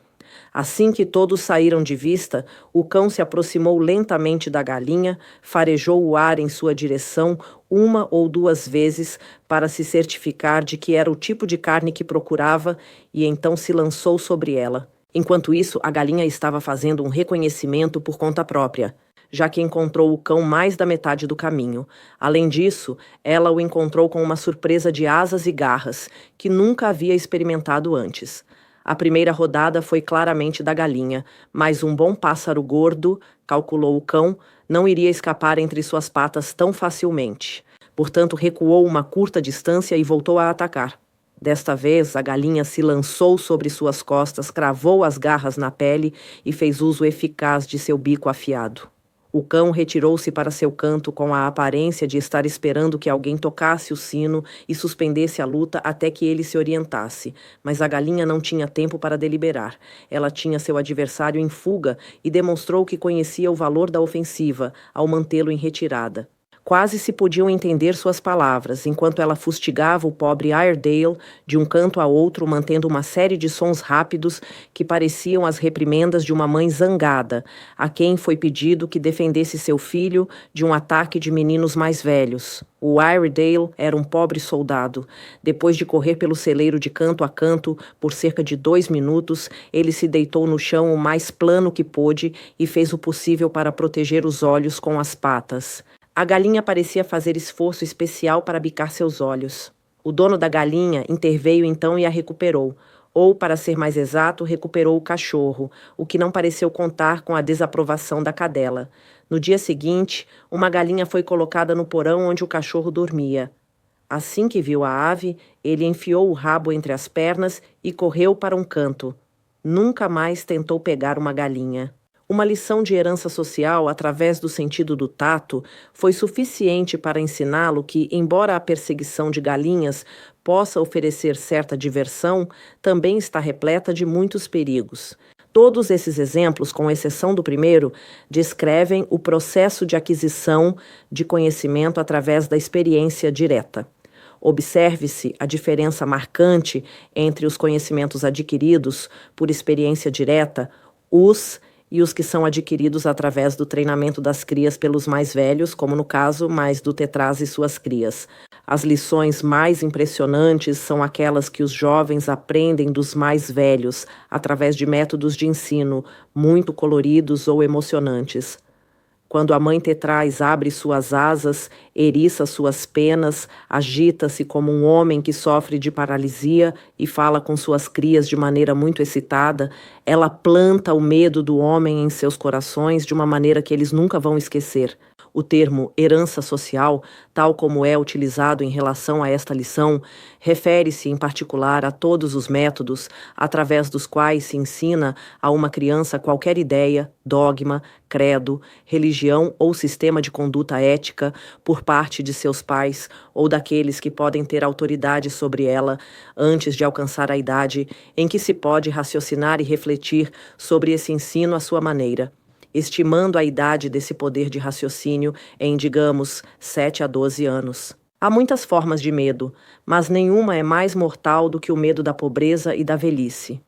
Assim que todos saíram de vista, o cão se aproximou lentamente da galinha, farejou o ar em sua direção uma ou duas vezes para se certificar de que era o tipo de carne que procurava e então se lançou sobre ela. Enquanto isso, a galinha estava fazendo um reconhecimento por conta própria, já que encontrou o cão mais da metade do caminho. Além disso, ela o encontrou com uma surpresa de asas e garras, que nunca havia experimentado antes. A primeira rodada foi claramente da galinha, mas um bom pássaro gordo, calculou o cão, não iria escapar entre suas patas tão facilmente. Portanto, recuou uma curta distância e voltou a atacar. Desta vez, a galinha se lançou sobre suas costas, cravou as garras na pele e fez uso eficaz de seu bico afiado. O cão retirou-se para seu canto com a aparência de estar esperando que alguém tocasse o sino e suspendesse a luta até que ele se orientasse. Mas a galinha não tinha tempo para deliberar. Ela tinha seu adversário em fuga e demonstrou que conhecia o valor da ofensiva ao mantê-lo em retirada. Quase se podiam entender suas palavras, enquanto ela fustigava o pobre Airedale de um canto a outro, mantendo uma série de sons rápidos que pareciam as reprimendas de uma mãe zangada, a quem foi pedido que defendesse seu filho de um ataque de meninos mais velhos. O Airedale era um pobre soldado. Depois de correr pelo celeiro de canto a canto por cerca de 2 minutos, ele se deitou no chão o mais plano que pôde e fez o possível para proteger os olhos com as patas. A galinha parecia fazer esforço especial para bicar seus olhos. O dono da galinha interveio então e a recuperou, ou, para ser mais exato, recuperou o cachorro, o que não pareceu contar com a desaprovação da cadela. No dia seguinte, uma galinha foi colocada no porão onde o cachorro dormia. Assim que viu a ave, ele enfiou o rabo entre as pernas e correu para um canto. Nunca mais tentou pegar uma galinha. Uma lição de herança social através do sentido do tato foi suficiente para ensiná-lo que, embora a perseguição de galinhas possa oferecer certa diversão, também está repleta de muitos perigos. Todos esses exemplos, com exceção do primeiro, descrevem o processo de aquisição de conhecimento através da experiência direta. Observe-se a diferença marcante entre os conhecimentos adquiridos por experiência direta, e os que são adquiridos através do treinamento das crias pelos mais velhos, como no caso mais do Tetraz e suas crias. As lições mais impressionantes são aquelas que os jovens aprendem dos mais velhos, através de métodos de ensino muito coloridos ou emocionantes. Quando a mãe Tetraz abre suas asas, eriça suas penas, agita-se como um homem que sofre de paralisia e fala com suas crias de maneira muito excitada, ela planta o medo do homem em seus corações de uma maneira que eles nunca vão esquecer. O termo herança social, tal como é utilizado em relação a esta lição, refere-se em particular a todos os métodos através dos quais se ensina a uma criança qualquer ideia, dogma, credo, religião ou sistema de conduta ética por parte de seus pais ou daqueles que podem ter autoridade sobre ela antes de alcançar a idade em que se pode raciocinar e refletir sobre esse ensino à sua maneira, estimando a idade desse poder de raciocínio em, digamos, 7 a 12 anos. Há muitas formas de medo, mas nenhuma é mais mortal do que o medo da pobreza e da velhice.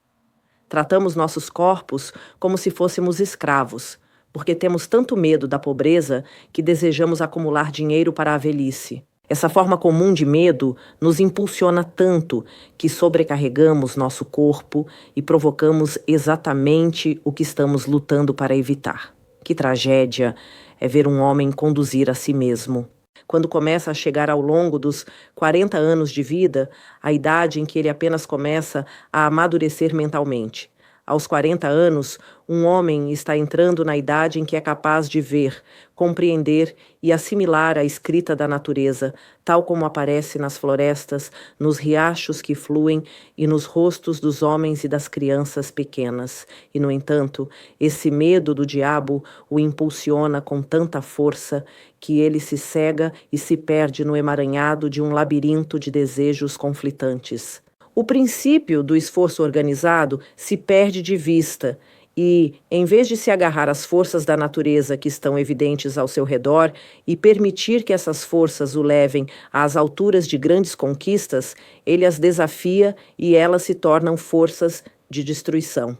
Tratamos nossos corpos como se fôssemos escravos, porque temos tanto medo da pobreza que desejamos acumular dinheiro para a velhice. Essa forma comum de medo nos impulsiona tanto que sobrecarregamos nosso corpo e provocamos exatamente o que estamos lutando para evitar. Que tragédia é ver um homem conduzir a si mesmo. Quando começa a chegar ao longo dos 40 anos de vida, a idade em que ele apenas começa a amadurecer mentalmente. Aos 40 anos, um homem está entrando na idade em que é capaz de ver, compreender e assimilar a escrita da natureza, tal como aparece nas florestas, nos riachos que fluem e nos rostos dos homens e das crianças pequenas. E, no entanto, esse medo do diabo o impulsiona com tanta força que ele se cega e se perde no emaranhado de um labirinto de desejos conflitantes. O princípio do esforço organizado se perde de vista e, em vez de se agarrar às forças da natureza que estão evidentes ao seu redor e permitir que essas forças o levem às alturas de grandes conquistas, ele as desafia e elas se tornam forças de destruição.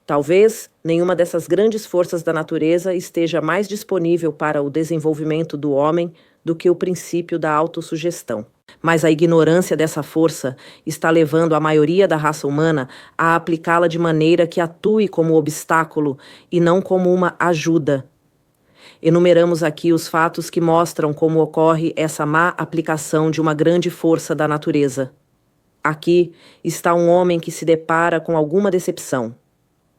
Talvez nenhuma dessas grandes forças da natureza esteja mais disponível para o desenvolvimento do homem do que o princípio da autossugestão. Mas a ignorância dessa força está levando a maioria da raça humana a aplicá-la de maneira que atue como obstáculo e não como uma ajuda. Enumeramos aqui os fatos que mostram como ocorre essa má aplicação de uma grande força da natureza. Aqui está um homem que se depara com alguma decepção.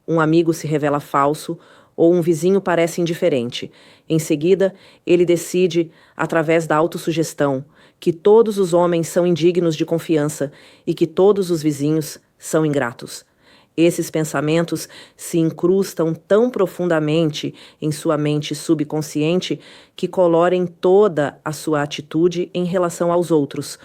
Um amigo se revela falso ou um vizinho parece indiferente. Em seguida, ele decide, através da autossugestão, que todos os homens são indignos de confiança e que todos os vizinhos são ingratos. Esses pensamentos se incrustam tão profundamente em sua mente subconsciente que colorem toda a sua atitude em relação aos outros.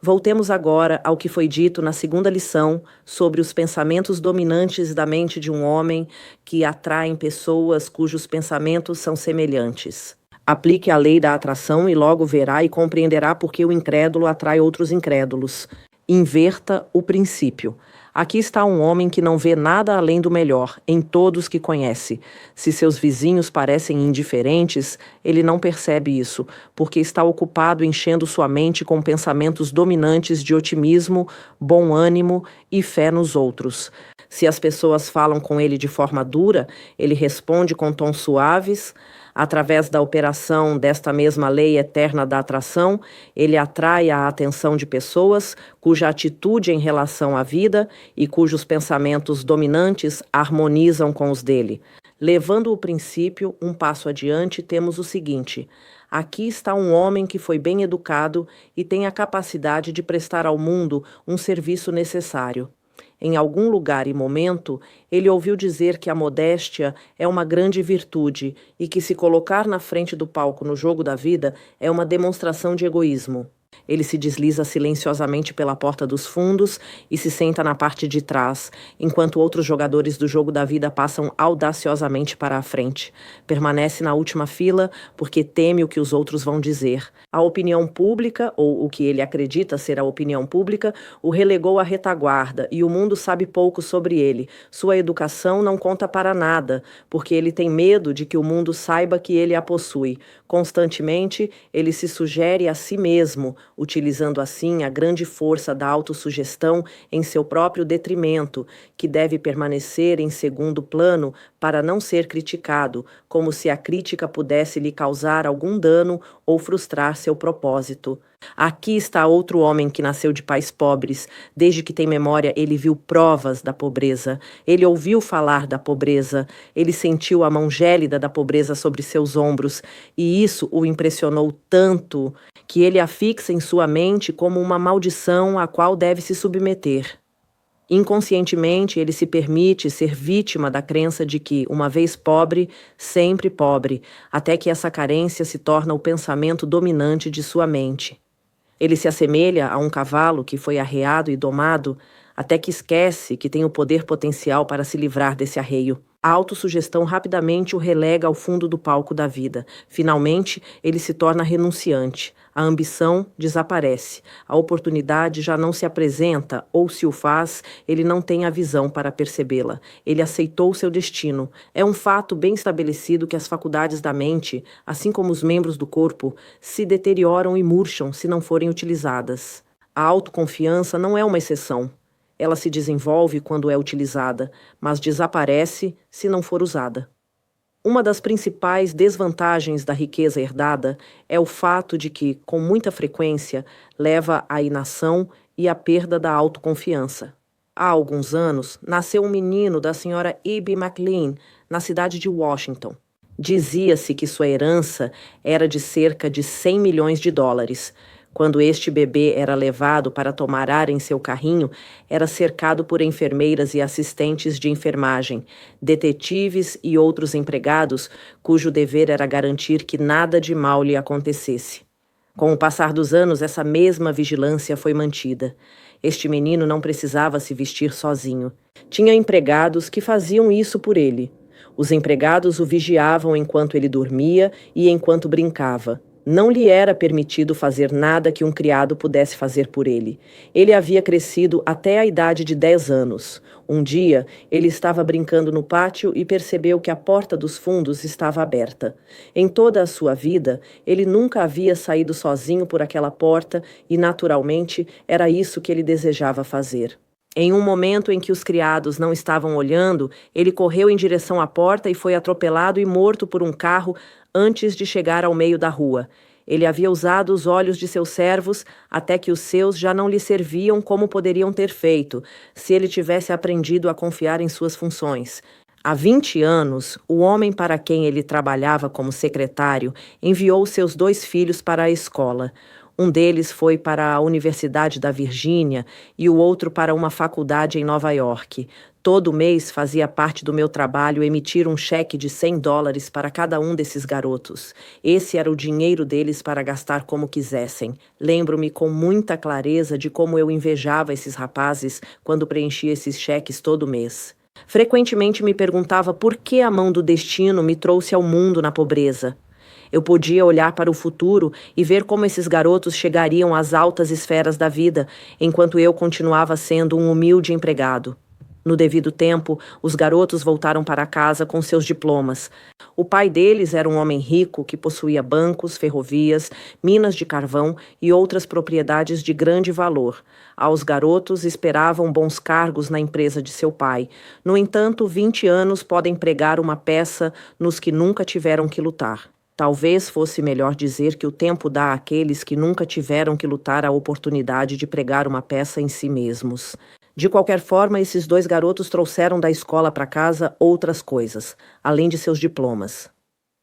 Voltemos agora ao que foi dito na segunda lição sobre os pensamentos dominantes da mente de um homem que atraem pessoas cujos pensamentos são semelhantes. Aplique a lei da atração e logo verá e compreenderá por que o incrédulo atrai outros incrédulos. Inverta o princípio. Aqui está um homem que não vê nada além do melhor em todos que conhece. Se seus vizinhos parecem indiferentes, ele não percebe isso, porque está ocupado enchendo sua mente com pensamentos dominantes de otimismo, bom ânimo e fé nos outros. Se as pessoas falam com ele de forma dura, ele responde com tons suaves. Através da operação desta mesma lei eterna da atração, ele atrai a atenção de pessoas cuja atitude em relação à vida e cujos pensamentos dominantes harmonizam com os dele. Levando o princípio um passo adiante, temos o seguinte: aqui está um homem que foi bem educado e tem a capacidade de prestar ao mundo um serviço necessário. Em algum lugar e momento, ele ouviu dizer que a modéstia é uma grande virtude e que se colocar na frente do palco no jogo da vida é uma demonstração de egoísmo. Ele se desliza silenciosamente pela porta dos fundos e se senta na parte de trás, enquanto outros jogadores do jogo da vida passam audaciosamente para a frente. Permanece na última fila porque teme o que os outros vão dizer. A opinião pública, ou o que ele acredita ser a opinião pública, o relegou à retaguarda e o mundo sabe pouco sobre ele. Sua educação não conta para nada, porque ele tem medo de que o mundo saiba que ele a possui. Constantemente, ele se sugere a si mesmo, utilizando assim a grande força da autossugestão em seu próprio detrimento, que deve permanecer em segundo plano para não ser criticado, como se a crítica pudesse lhe causar algum dano ou frustrar seu propósito. Aqui está outro homem que nasceu de pais pobres. Desde que tem memória, ele viu provas da pobreza. Ele ouviu falar da pobreza. Ele sentiu a mão gélida da pobreza sobre seus ombros. E isso o impressionou tanto que ele a fixa em sua mente como uma maldição à qual deve se submeter. Inconscientemente, ele se permite ser vítima da crença de que, uma vez pobre, sempre pobre, até que essa carência se torna o pensamento dominante de sua mente. Ele se assemelha a um cavalo que foi arreado e domado, até que esquece que tem o poder potencial para se livrar desse arreio. A autossugestão rapidamente o relega ao fundo do palco da vida. Finalmente, ele se torna renunciante. A ambição desaparece. A oportunidade já não se apresenta, ou se o faz, ele não tem a visão para percebê-la. Ele aceitou seu destino. É um fato bem estabelecido que as faculdades da mente, assim como os membros do corpo, se deterioram e murcham se não forem utilizadas. A autoconfiança não é uma exceção. Ela se desenvolve quando é utilizada, mas desaparece se não for usada. Uma das principais desvantagens da riqueza herdada é o fato de que, com muita frequência, leva à inação e à perda da autoconfiança. Há alguns anos, nasceu um menino da senhora Abby McLean, na cidade de Washington. Dizia-se que sua herança era de cerca de 100 milhões de dólares. Quando este bebê era levado para tomar ar em seu carrinho, era cercado por enfermeiras e assistentes de enfermagem, detetives e outros empregados, cujo dever era garantir que nada de mal lhe acontecesse. Com o passar dos anos, essa mesma vigilância foi mantida. Este menino não precisava se vestir sozinho. Tinha empregados que faziam isso por ele. Os empregados o vigiavam enquanto ele dormia e enquanto brincava. Não lhe era permitido fazer nada que um criado pudesse fazer por ele. Ele havia crescido até a idade de 10 anos. Um dia, ele estava brincando no pátio e percebeu que a porta dos fundos estava aberta. Em toda a sua vida, ele nunca havia saído sozinho por aquela porta e, naturalmente, era isso que ele desejava fazer. Em um momento em que os criados não estavam olhando, ele correu em direção à porta e foi atropelado e morto por um carro antes de chegar ao meio da rua. Ele havia usado os olhos de seus servos até que os seus já não lhe serviam como poderiam ter feito, se ele tivesse aprendido a confiar em suas funções. Há 20 anos, o homem para quem ele trabalhava como secretário enviou seus 2 filhos para a escola. Um deles foi para a Universidade da Virgínia e o outro para uma faculdade em Nova York. Todo mês fazia parte do meu trabalho emitir um cheque de 100 dólares para cada um desses garotos. Esse era o dinheiro deles para gastar como quisessem. Lembro-me com muita clareza de como eu invejava esses rapazes quando preenchia esses cheques todo mês. Frequentemente me perguntava por que a mão do destino me trouxe ao mundo na pobreza. Eu podia olhar para o futuro e ver como esses garotos chegariam às altas esferas da vida, enquanto eu continuava sendo um humilde empregado. No devido tempo, os garotos voltaram para casa com seus diplomas. O pai deles era um homem rico que possuía bancos, ferrovias, minas de carvão e outras propriedades de grande valor. Aos garotos esperavam bons cargos na empresa de seu pai. No entanto, 20 anos podem pregar uma peça nos que nunca tiveram que lutar. Talvez fosse melhor dizer que o tempo dá àqueles que nunca tiveram que lutar a oportunidade de pregar uma peça em si mesmos. De qualquer forma, esses 2 garotos trouxeram da escola para casa outras coisas, além de seus diplomas.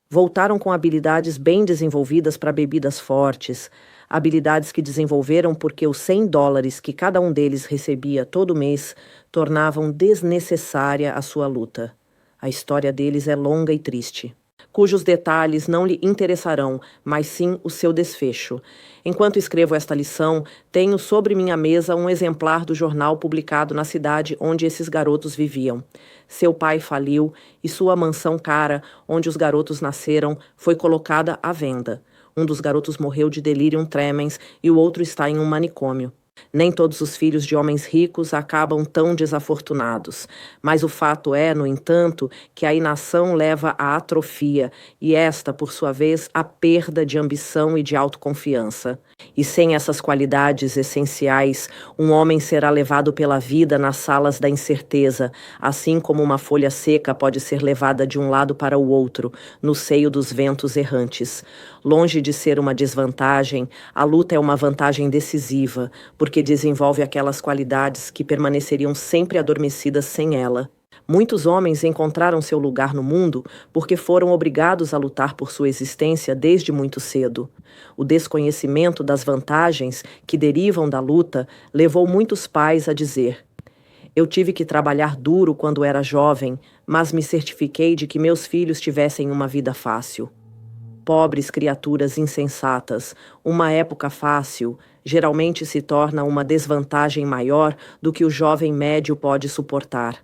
Voltaram com habilidades bem desenvolvidas para bebidas fortes, habilidades que desenvolveram porque os 100 dólares que cada um deles recebia todo mês tornavam desnecessária a sua luta. A história deles é longa e triste, cujos detalhes não lhe interessarão, mas sim o seu desfecho. Enquanto escrevo esta lição, tenho sobre minha mesa um exemplar do jornal publicado na cidade onde esses garotos viviam. Seu pai faliu e sua mansão cara, onde os garotos nasceram, foi colocada à venda. Um dos garotos morreu de delirium tremens e o outro está em um manicômio. Nem todos os filhos de homens ricos acabam tão desafortunados, mas o fato é, no entanto, que a inação leva à atrofia e esta, por sua vez, à perda de ambição e de autoconfiança. E sem essas qualidades essenciais, um homem será levado pela vida nas salas da incerteza, assim como uma folha seca pode ser levada de um lado para o outro, no seio dos ventos errantes. Longe de ser uma desvantagem, a luta é uma vantagem decisiva, porque desenvolve aquelas qualidades que permaneceriam sempre adormecidas sem ela. Muitos homens encontraram seu lugar no mundo porque foram obrigados a lutar por sua existência desde muito cedo. O desconhecimento das vantagens que derivam da luta levou muitos pais a dizer: eu tive que trabalhar duro quando era jovem, mas me certifiquei de que meus filhos tivessem uma vida fácil. Pobres criaturas insensatas, uma época fácil geralmente se torna uma desvantagem maior do que o jovem médio pode suportar.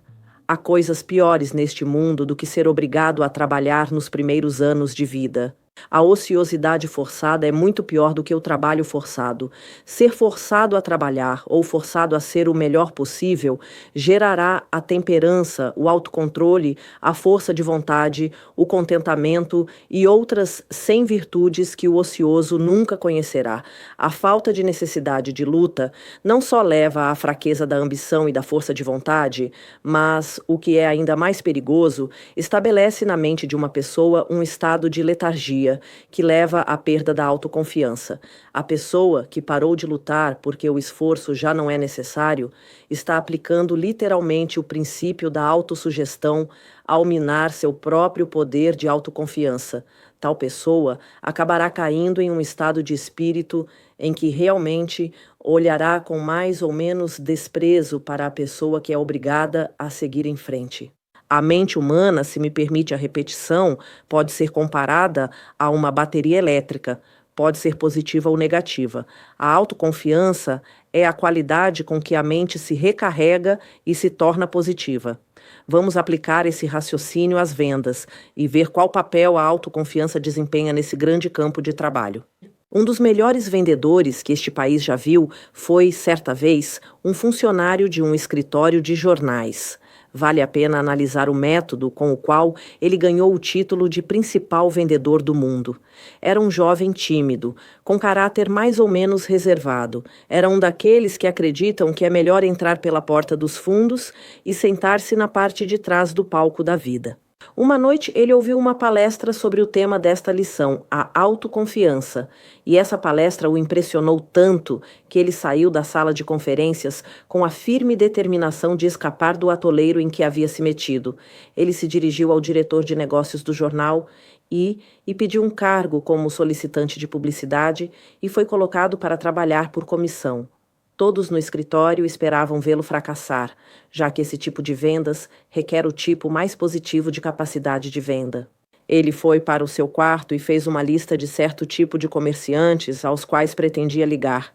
Há coisas piores neste mundo do que ser obrigado a trabalhar nos primeiros anos de vida. A ociosidade forçada é muito pior do que o trabalho forçado. Ser forçado a trabalhar ou forçado a ser o melhor possível gerará a temperança, o autocontrole, a força de vontade, o contentamento e outras 100 virtudes que o ocioso nunca conhecerá. A falta de necessidade de luta não só leva à fraqueza da ambição e da força de vontade, mas, o que é ainda mais perigoso, estabelece na mente de uma pessoa um estado de letargia que leva à perda da autoconfiança. A pessoa que parou de lutar porque o esforço já não é necessário está aplicando literalmente o princípio da autossugestão ao minar seu próprio poder de autoconfiança. Tal pessoa acabará caindo em um estado de espírito em que realmente olhará com mais ou menos desprezo para a pessoa que é obrigada a seguir em frente. A mente humana, se me permite a repetição, pode ser comparada a uma bateria elétrica, pode ser positiva ou negativa. A autoconfiança é a qualidade com que a mente se recarrega e se torna positiva. Vamos aplicar esse raciocínio às vendas e ver qual papel a autoconfiança desempenha nesse grande campo de trabalho. Um dos melhores vendedores que este país já viu foi, certa vez, um funcionário de um escritório de jornais. Vale a pena analisar o método com o qual ele ganhou o título de principal vendedor do mundo. Era um jovem tímido, com caráter mais ou menos reservado. Era um daqueles que acreditam que é melhor entrar pela porta dos fundos e sentar-se na parte de trás do palco da vida. Uma noite ele ouviu uma palestra sobre o tema desta lição, a autoconfiança, e essa palestra o impressionou tanto que ele saiu da sala de conferências com a firme determinação de escapar do atoleiro em que havia se metido. Ele se dirigiu ao diretor de negócios do jornal e pediu um cargo como solicitante de publicidade e foi colocado para trabalhar por comissão. Todos no escritório esperavam vê-lo fracassar, já que esse tipo de vendas requer o tipo mais positivo de capacidade de venda. Ele foi para o seu quarto e fez uma lista de certo tipo de comerciantes aos quais pretendia ligar.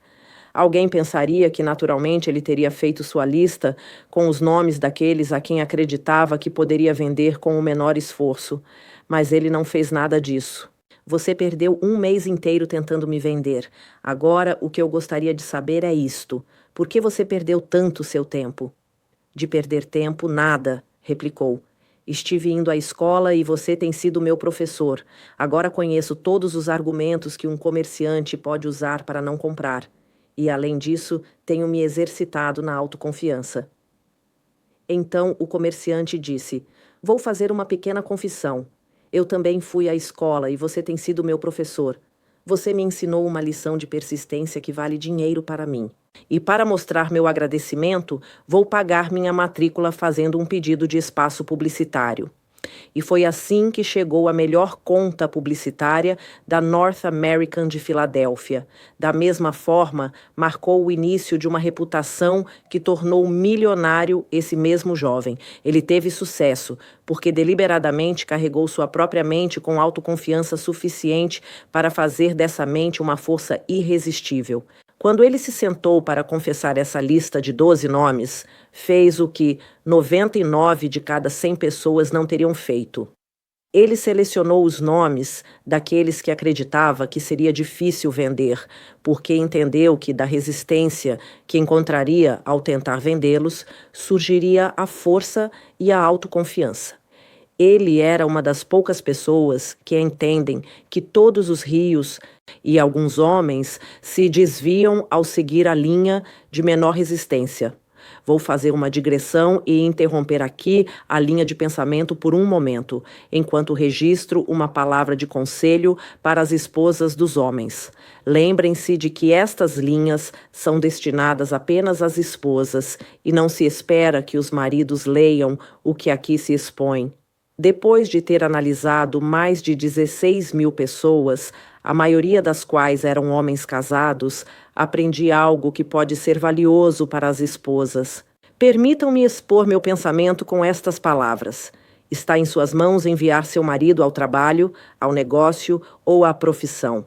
Alguém pensaria que, naturalmente, ele teria feito sua lista com os nomes daqueles a quem acreditava que poderia vender com o menor esforço, mas ele não fez nada disso. Você perdeu um mês inteiro tentando me vender. Agora, o que eu gostaria de saber é isto. Por que você perdeu tanto seu tempo? De perder tempo, nada, replicou. Estive indo à escola e você tem sido meu professor. Agora conheço todos os argumentos que um comerciante pode usar para não comprar. E, além disso, tenho me exercitado na autoconfiança. Então, o comerciante disse: vou fazer uma pequena confissão. Eu também fui à escola e você tem sido meu professor. Você me ensinou uma lição de persistência que vale dinheiro para mim. E para mostrar meu agradecimento, vou pagar minha matrícula fazendo um pedido de espaço publicitário. E foi assim que chegou a melhor conta publicitária da North American de Filadélfia. Da mesma forma, marcou o início de uma reputação que tornou milionário esse mesmo jovem. Ele teve sucesso, porque deliberadamente carregou sua própria mente com autoconfiança suficiente para fazer dessa mente uma força irresistível. Quando ele se sentou para confessar essa lista de 12 nomes, fez o que 99 de cada 100 pessoas não teriam feito. Ele selecionou os nomes daqueles que acreditava que seria difícil vender, porque entendeu que da resistência que encontraria ao tentar vendê-los surgiria a força e a autoconfiança. Ele era uma das poucas pessoas que entendem que todos os rios e alguns homens se desviam ao seguir a linha de menor resistência. Vou fazer uma digressão e interromper aqui a linha de pensamento por um momento, enquanto registro uma palavra de conselho para as esposas dos homens. Lembrem-se de que estas linhas são destinadas apenas às esposas e não se espera que os maridos leiam o que aqui se expõe. Depois de ter analisado mais de 16.000 pessoas, a maioria das quais eram homens casados, aprendi algo que pode ser valioso para as esposas. Permitam-me expor meu pensamento com estas palavras. Está em suas mãos enviar seu marido ao trabalho, ao negócio ou à profissão.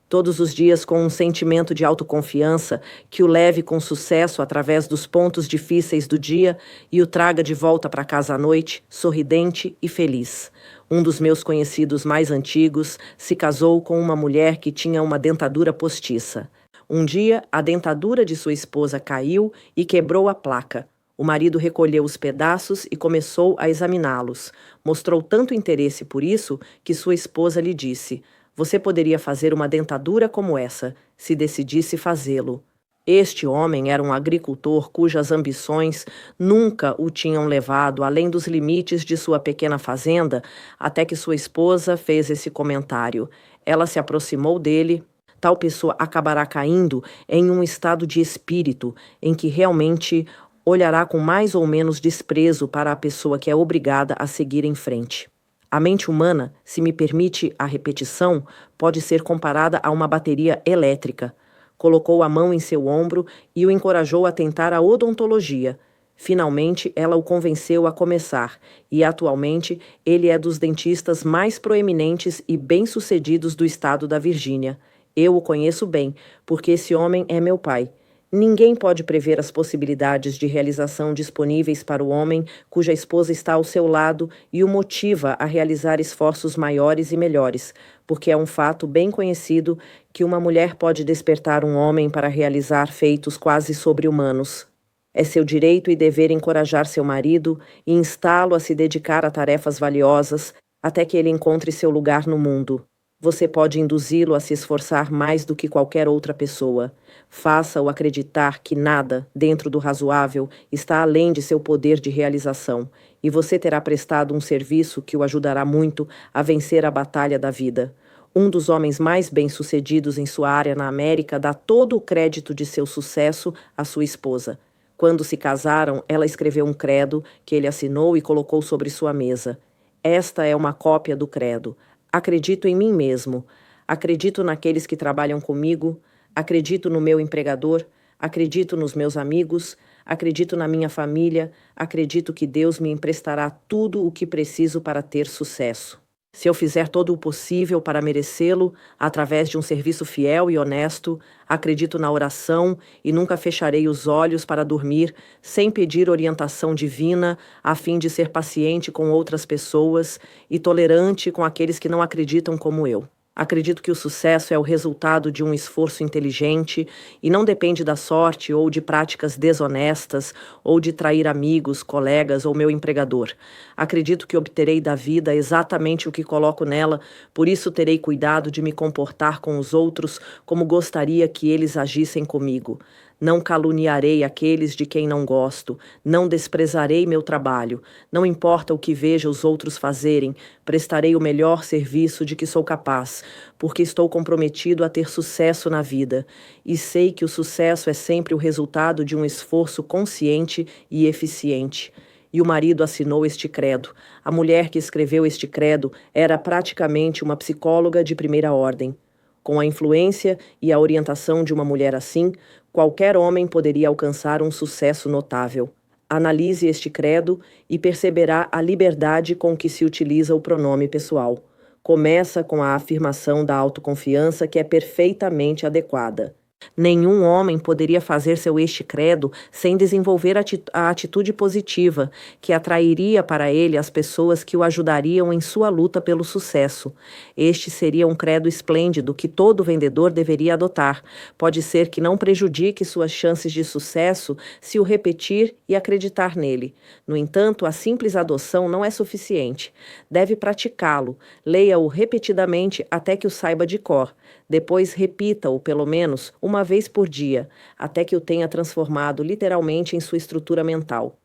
Todos os dias com um sentimento de autoconfiança que o leve com sucesso através dos pontos difíceis do dia e o traga de volta para casa à noite, sorridente e feliz. Um dos meus conhecidos mais antigos se casou com uma mulher que tinha uma dentadura postiça. Um dia, a dentadura de sua esposa caiu e quebrou a placa. O marido recolheu os pedaços e começou a examiná-los. Mostrou tanto interesse por isso que sua esposa lhe disse: "Você poderia fazer uma dentadura como essa, se decidisse fazê-lo." Este homem era um agricultor cujas ambições nunca o tinham levado além dos limites de sua pequena fazenda, até que sua esposa fez esse comentário. Ela se aproximou dele. Tal pessoa acabará caindo em um estado de espírito em que realmente olhará com mais ou menos desprezo para a pessoa que é obrigada a seguir em frente. A mente humana, se me permite a repetição, pode ser comparada a uma bateria elétrica. Colocou a mão em seu ombro e o encorajou a tentar a odontologia. Finalmente, ela o convenceu a começar, e atualmente ele é dos dentistas mais proeminentes e bem-sucedidos do estado da Virgínia. Eu o conheço bem, porque esse homem é meu pai. Ninguém pode prever as possibilidades de realização disponíveis para o homem cuja esposa está ao seu lado e o motiva a realizar esforços maiores e melhores, porque é um fato bem conhecido que uma mulher pode despertar um homem para realizar feitos quase sobre-humanos. É seu direito e dever encorajar seu marido e instá-lo a se dedicar a tarefas valiosas até que ele encontre seu lugar no mundo. Você pode induzi-lo a se esforçar mais do que qualquer outra pessoa. Faça-o acreditar que nada, dentro do razoável, está além de seu poder de realização, e você terá prestado um serviço que o ajudará muito a vencer a batalha da vida. Um dos homens mais bem-sucedidos em sua área na América dá todo o crédito de seu sucesso à sua esposa. Quando se casaram, ela escreveu um credo que ele assinou e colocou sobre sua mesa. Esta é uma cópia do credo. Acredito em mim mesmo, acredito naqueles que trabalham comigo, acredito no meu empregador, acredito nos meus amigos, acredito na minha família, acredito que Deus me emprestará tudo o que preciso para ter sucesso. Se eu fizer todo o possível para merecê-lo, através de um serviço fiel e honesto, acredito na oração e nunca fecharei os olhos para dormir sem pedir orientação divina, a fim de ser paciente com outras pessoas e tolerante com aqueles que não acreditam como eu. Acredito que o sucesso é o resultado de um esforço inteligente e não depende da sorte ou de práticas desonestas ou de trair amigos, colegas ou meu empregador. Acredito que obterei da vida exatamente o que coloco nela, por isso terei cuidado de me comportar com os outros como gostaria que eles agissem comigo. Não caluniarei aqueles de quem não gosto, não desprezarei meu trabalho, não importa o que veja os outros fazerem, prestarei o melhor serviço de que sou capaz, porque estou comprometido a ter sucesso na vida, e sei que o sucesso é sempre o resultado de um esforço consciente e eficiente. E o marido assinou este credo. A mulher que escreveu este credo era praticamente uma psicóloga de primeira ordem. Com a influência e a orientação de uma mulher assim, qualquer homem poderia alcançar um sucesso notável. Analise este credo e perceberá a liberdade com que se utiliza o pronome pessoal. Começa com a afirmação da autoconfiança que é perfeitamente adequada. Nenhum homem poderia fazer seu este credo sem desenvolver a atitude positiva, que atrairia para ele as pessoas que o ajudariam em sua luta pelo sucesso. Este seria um credo esplêndido que todo vendedor deveria adotar. Pode ser que não prejudique suas chances de sucesso se o repetir e acreditar nele. No entanto, a simples adoção não é suficiente. Deve praticá-lo. Leia-o repetidamente até que o saiba de cor. Depois repita-o, pelo menos, uma vez por dia, até que o tenha transformado literalmente em sua estrutura mental.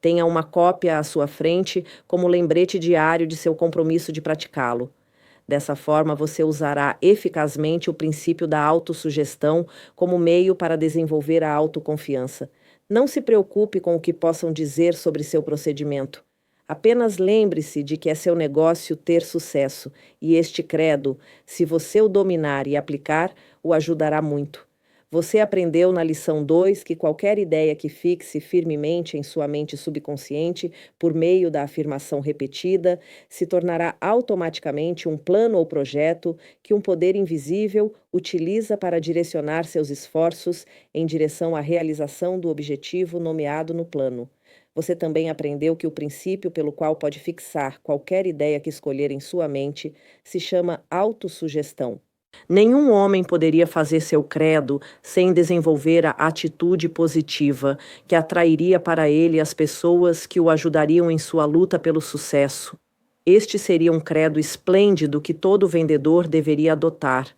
Tenha uma cópia à sua frente como lembrete diário de seu compromisso de praticá-lo. Dessa forma, você usará eficazmente o princípio da autossugestão como meio para desenvolver a autoconfiança. Não se preocupe com o que possam dizer sobre seu procedimento. Apenas lembre-se de que é seu negócio ter sucesso, e este credo, se você o dominar e aplicar, o ajudará muito. Você aprendeu na lição 2 que qualquer ideia que fixe firmemente em sua mente subconsciente, por meio da afirmação repetida, se tornará automaticamente um plano ou projeto que um poder invisível utiliza para direcionar seus esforços em direção à realização do objetivo nomeado no plano. Você também aprendeu que o princípio pelo qual pode fixar qualquer ideia que escolher em sua mente se chama autossugestão. Nenhum homem poderia fazer seu credo sem desenvolver a atitude positiva, que atrairia para ele as pessoas que o ajudariam em sua luta pelo sucesso. Este seria um credo esplêndido que todo vendedor deveria adotar.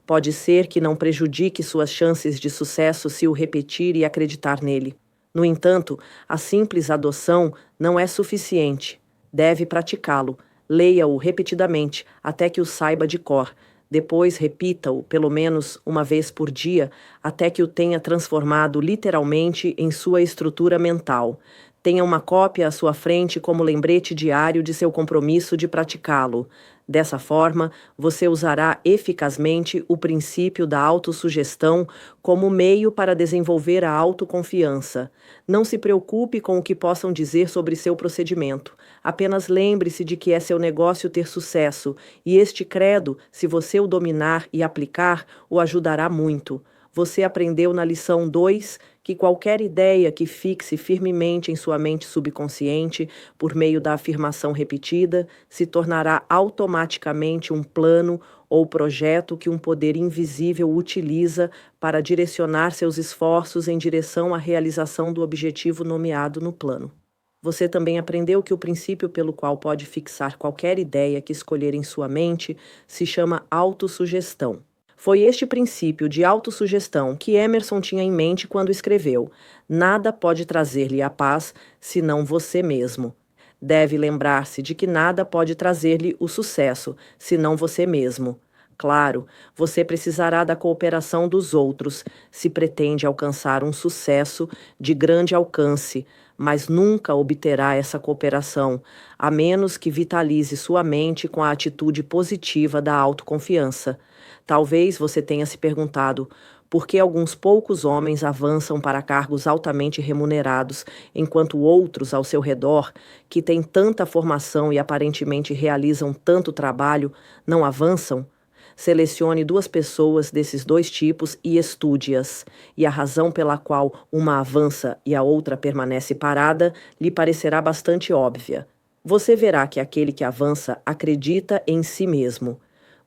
Pode ser que não prejudique suas chances de sucesso se o repetir e acreditar nele. No entanto, a simples adoção não é suficiente. Deve praticá-lo. Leia-o repetidamente até que o saiba de cor. Depois repita-o, pelo menos uma vez por dia, até que o tenha transformado literalmente em sua estrutura mental. Tenha uma cópia à sua frente como lembrete diário de seu compromisso de praticá-lo. Dessa forma, você usará eficazmente o princípio da autossugestão como meio para desenvolver a autoconfiança. Não se preocupe com o que possam dizer sobre seu procedimento. Apenas lembre-se de que é seu negócio ter sucesso, e este credo, se você o dominar e aplicar, o ajudará muito. Você aprendeu na lição 2 que qualquer ideia que fixe firmemente em sua mente subconsciente, por meio da afirmação repetida, se tornará automaticamente um plano ou projeto que um poder invisível utiliza para direcionar seus esforços em direção à realização do objetivo nomeado no plano. Você também aprendeu que o princípio pelo qual pode fixar qualquer ideia que escolher em sua mente se chama autossugestão. Foi este princípio de autossugestão que Emerson tinha em mente quando escreveu: "Nada pode trazer-lhe a paz, senão você mesmo." Deve lembrar-se de que nada pode trazer-lhe o sucesso, senão você mesmo. Claro, você precisará da cooperação dos outros, se pretende alcançar um sucesso de grande alcance, mas nunca obterá essa cooperação, a menos que vitalize sua mente com a atitude positiva da autoconfiança. Talvez você tenha se perguntado por que alguns poucos homens avançam para cargos altamente remunerados, enquanto outros ao seu redor, que têm tanta formação e aparentemente realizam tanto trabalho, não avançam? Selecione 2 pessoas desses 2 tipos e estude-as, e a razão pela qual uma avança e a outra permanece parada lhe parecerá bastante óbvia. Você verá que aquele que avança acredita em si mesmo.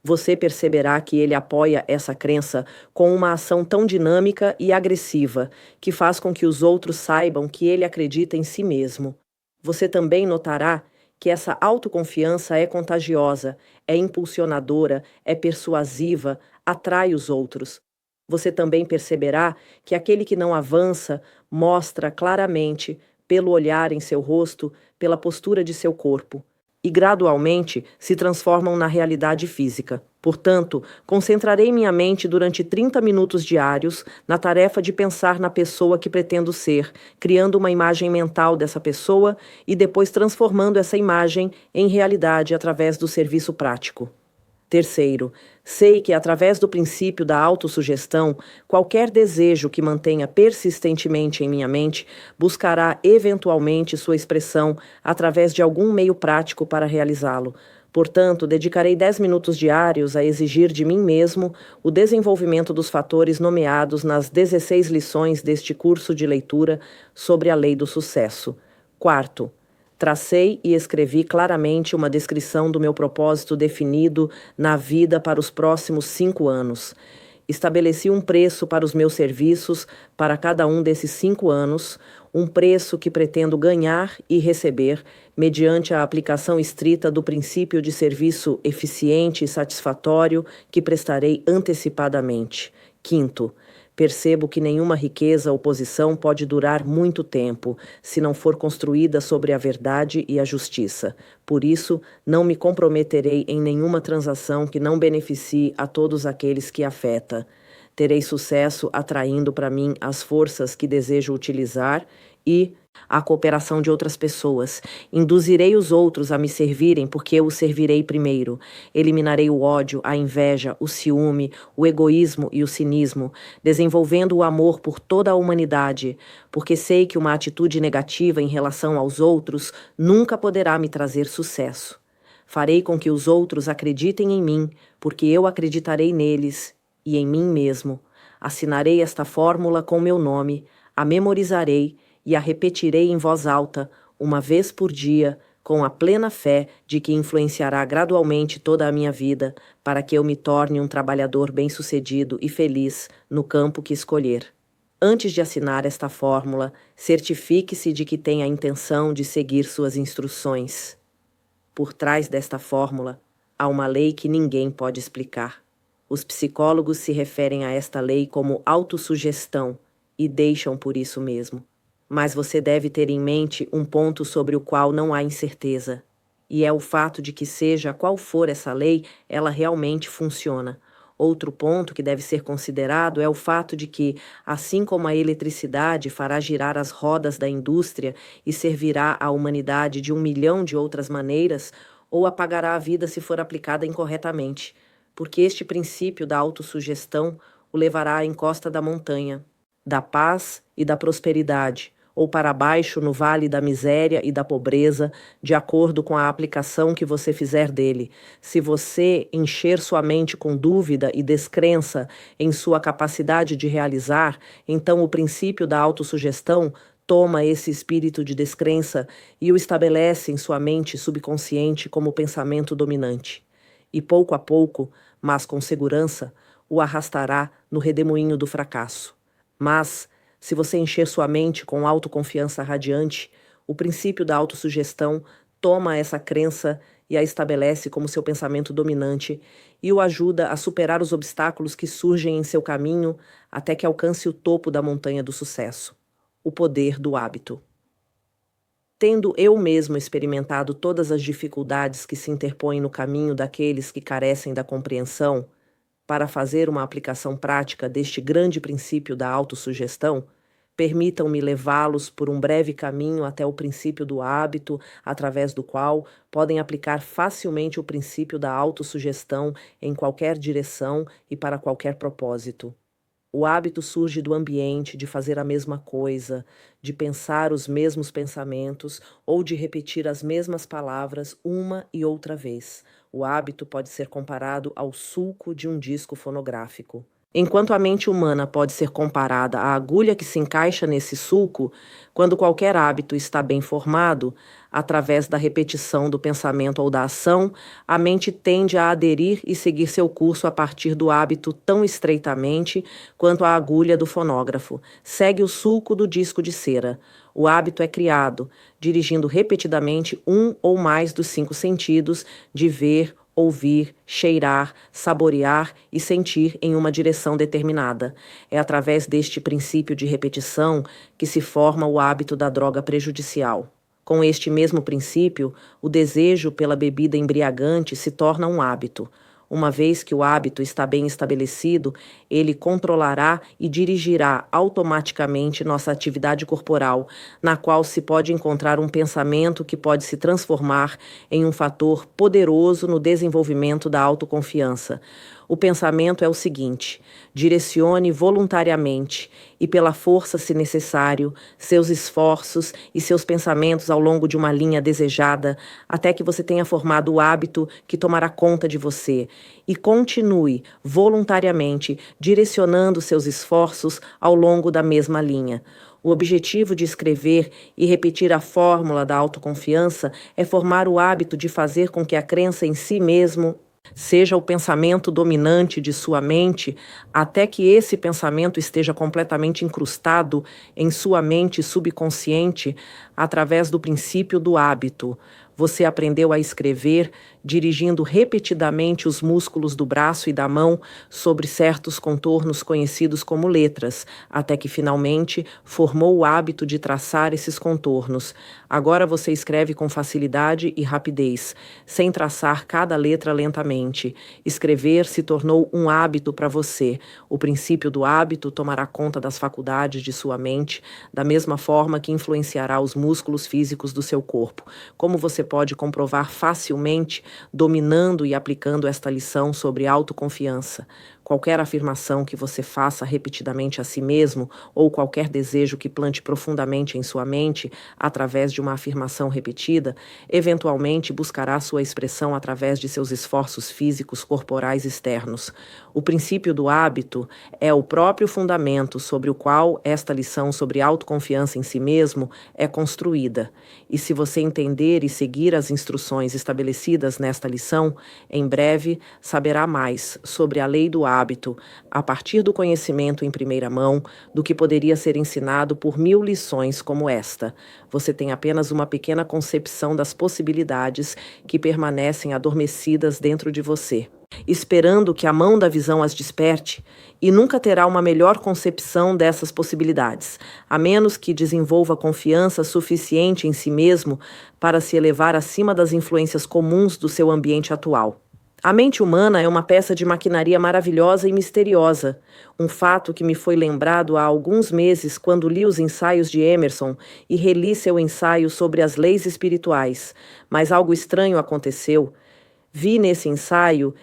Você perceberá que ele apoia essa crença com uma ação tão dinâmica e agressiva, que faz com que os outros saibam que ele acredita em si mesmo. Você também notará que essa autoconfiança é contagiosa, é impulsionadora, é persuasiva, atrai os outros. Você também perceberá que aquele que não avança mostra claramente, pelo olhar em seu rosto, pela postura de seu corpo, e gradualmente se transformam na realidade física. Portanto, concentrarei minha mente durante 30 minutos diários na tarefa de pensar na pessoa que pretendo ser, criando uma imagem mental dessa pessoa e depois transformando essa imagem em realidade através do serviço prático. Terceiro, sei que através do princípio da autossugestão, qualquer desejo que mantenha persistentemente em minha mente buscará eventualmente sua expressão através de algum meio prático para realizá-lo. Portanto, dedicarei 10 minutos diários a exigir de mim mesmo o desenvolvimento dos fatores nomeados nas 16 lições deste curso de leitura sobre a lei do sucesso. Quarto, tracei e escrevi claramente uma descrição do meu propósito definido na vida para os próximos 5 anos. Estabeleci um preço para os meus serviços para cada um desses 5 anos, um preço que pretendo ganhar e receber mediante a aplicação estrita do princípio de serviço eficiente e satisfatório que prestarei antecipadamente. Quinto, percebo que nenhuma riqueza ou posição pode durar muito tempo, se não for construída sobre a verdade e a justiça. Por isso, não me comprometerei em nenhuma transação que não beneficie a todos aqueles que afeta. Terei sucesso atraindo para mim as forças que desejo utilizar e a cooperação de outras pessoas. Induzirei os outros a me servirem porque eu os servirei primeiro. Eliminarei o ódio, a inveja, o ciúme, o egoísmo e o cinismo, desenvolvendo o amor por toda a humanidade, porque sei que uma atitude negativa em relação aos outros nunca poderá me trazer sucesso. Farei com que os outros acreditem em mim, porque eu acreditarei neles e em mim mesmo. Assinarei esta fórmula com meu nome, a memorizarei e a repetirei em voz alta, uma vez por dia, com a plena fé de que influenciará gradualmente toda a minha vida, para que eu me torne um trabalhador bem-sucedido e feliz no campo que escolher. Antes de assinar esta fórmula, certifique-se de que tem a intenção de seguir suas instruções. Por trás desta fórmula, há uma lei que ninguém pode explicar. Os psicólogos se referem a esta lei como autossugestão e deixam por isso mesmo. Mas você deve ter em mente um ponto sobre o qual não há incerteza, e é o fato de que, seja qual for essa lei, ela realmente funciona. Outro ponto que deve ser considerado é o fato de que, assim como a eletricidade fará girar as rodas da indústria e servirá à humanidade de 1 milhão de outras maneiras, ou apagará a vida se for aplicada incorretamente, porque este princípio da autossugestão o levará à encosta da montanha, da paz e da prosperidade, ou para baixo no vale da miséria e da pobreza, de acordo com a aplicação que você fizer dele. Se você encher sua mente com dúvida e descrença em sua capacidade de realizar, então o princípio da autossugestão toma esse espírito de descrença e o estabelece em sua mente subconsciente como pensamento dominante. E pouco a pouco, mas com segurança, o arrastará no redemoinho do fracasso. Mas, se você encher sua mente com autoconfiança radiante, o princípio da autossugestão toma essa crença e a estabelece como seu pensamento dominante e o ajuda a superar os obstáculos que surgem em seu caminho até que alcance o topo da montanha do sucesso, o poder do hábito. Tendo eu mesmo experimentado todas as dificuldades que se interpõem no caminho daqueles que carecem da compreensão, para fazer uma aplicação prática deste grande princípio da autossugestão, permitam-me levá-los por um breve caminho até o princípio do hábito, através do qual podem aplicar facilmente o princípio da autossugestão em qualquer direção e para qualquer propósito. O hábito surge do ambiente de fazer a mesma coisa, de pensar os mesmos pensamentos ou de repetir as mesmas palavras uma e outra vez. O hábito pode ser comparado ao sulco de um disco fonográfico. Enquanto a mente humana pode ser comparada à agulha que se encaixa nesse sulco, quando qualquer hábito está bem formado, através da repetição do pensamento ou da ação, a mente tende a aderir e seguir seu curso a partir do hábito tão estreitamente quanto a agulha do fonógrafo segue o sulco do disco de cera. O hábito é criado, dirigindo repetidamente um ou mais dos 5 sentidos de ver, ouvir, cheirar, saborear e sentir em uma direção determinada. É através deste princípio de repetição que se forma o hábito da droga prejudicial. Com este mesmo princípio, o desejo pela bebida embriagante se torna um hábito. Uma vez que o hábito está bem estabelecido, ele controlará e dirigirá automaticamente nossa atividade corporal, na qual se pode encontrar um pensamento que pode se transformar em um fator poderoso no desenvolvimento da autoconfiança. O pensamento é o seguinte: direcione voluntariamente e pela força, se necessário, seus esforços e seus pensamentos ao longo de uma linha desejada, até que você tenha formado o hábito que tomará conta de você. E continue voluntariamente direcionando seus esforços ao longo da mesma linha. O objetivo de escrever e repetir a fórmula da autoconfiança é formar o hábito de fazer com que a crença em si mesmo seja o pensamento dominante de sua mente, até que esse pensamento esteja completamente incrustado em sua mente subconsciente através do princípio do hábito. Você aprendeu a escrever dirigindo repetidamente os músculos do braço e da mão sobre certos contornos conhecidos como letras, até que finalmente formou o hábito de traçar esses contornos. Agora você escreve com facilidade e rapidez, sem traçar cada letra lentamente. Escrever se tornou um hábito para você. O princípio do hábito tomará conta das faculdades de sua mente, da mesma forma que influenciará os músculos físicos do seu corpo. Como você pode comprovar facilmente dominando e aplicando esta lição sobre autoconfiança? Qualquer afirmação que você faça repetidamente a si mesmo, ou qualquer desejo que plante profundamente em sua mente, através de uma afirmação repetida, eventualmente buscará sua expressão através de seus esforços físicos corporais externos. O princípio do hábito é o próprio fundamento sobre o qual esta lição sobre autoconfiança em si mesmo é construída. E se você entender e seguir as instruções estabelecidas nesta lição, em breve saberá mais sobre a lei do hábito, a partir do conhecimento em primeira mão, do que poderia ser ensinado por 1000 lições como esta. Você tem apenas uma pequena concepção das possibilidades que permanecem adormecidas dentro de você, esperando que a mão da visão as desperte, e nunca terá uma melhor concepção dessas possibilidades, a menos que desenvolva confiança suficiente em si mesmo para se elevar acima das influências comuns do seu ambiente atual. A mente humana é uma peça de maquinaria maravilhosa e misteriosa, um fato que me foi lembrado há alguns meses quando li os ensaios de Emerson e reli seu ensaio sobre as leis espirituais. Mas algo estranho aconteceu. Vi nesse ensaio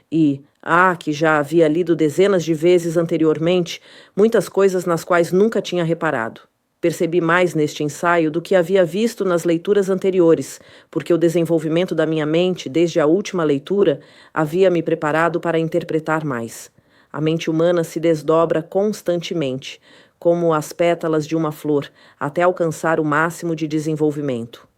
que já havia lido dezenas de vezes anteriormente, muitas coisas nas quais nunca tinha reparado. Percebi mais neste ensaio do que havia visto nas leituras anteriores, porque o desenvolvimento da minha mente, desde a última leitura, havia me preparado para interpretar mais. A mente humana se desdobra constantemente, como as pétalas de uma flor, até alcançar o máximo de desenvolvimento.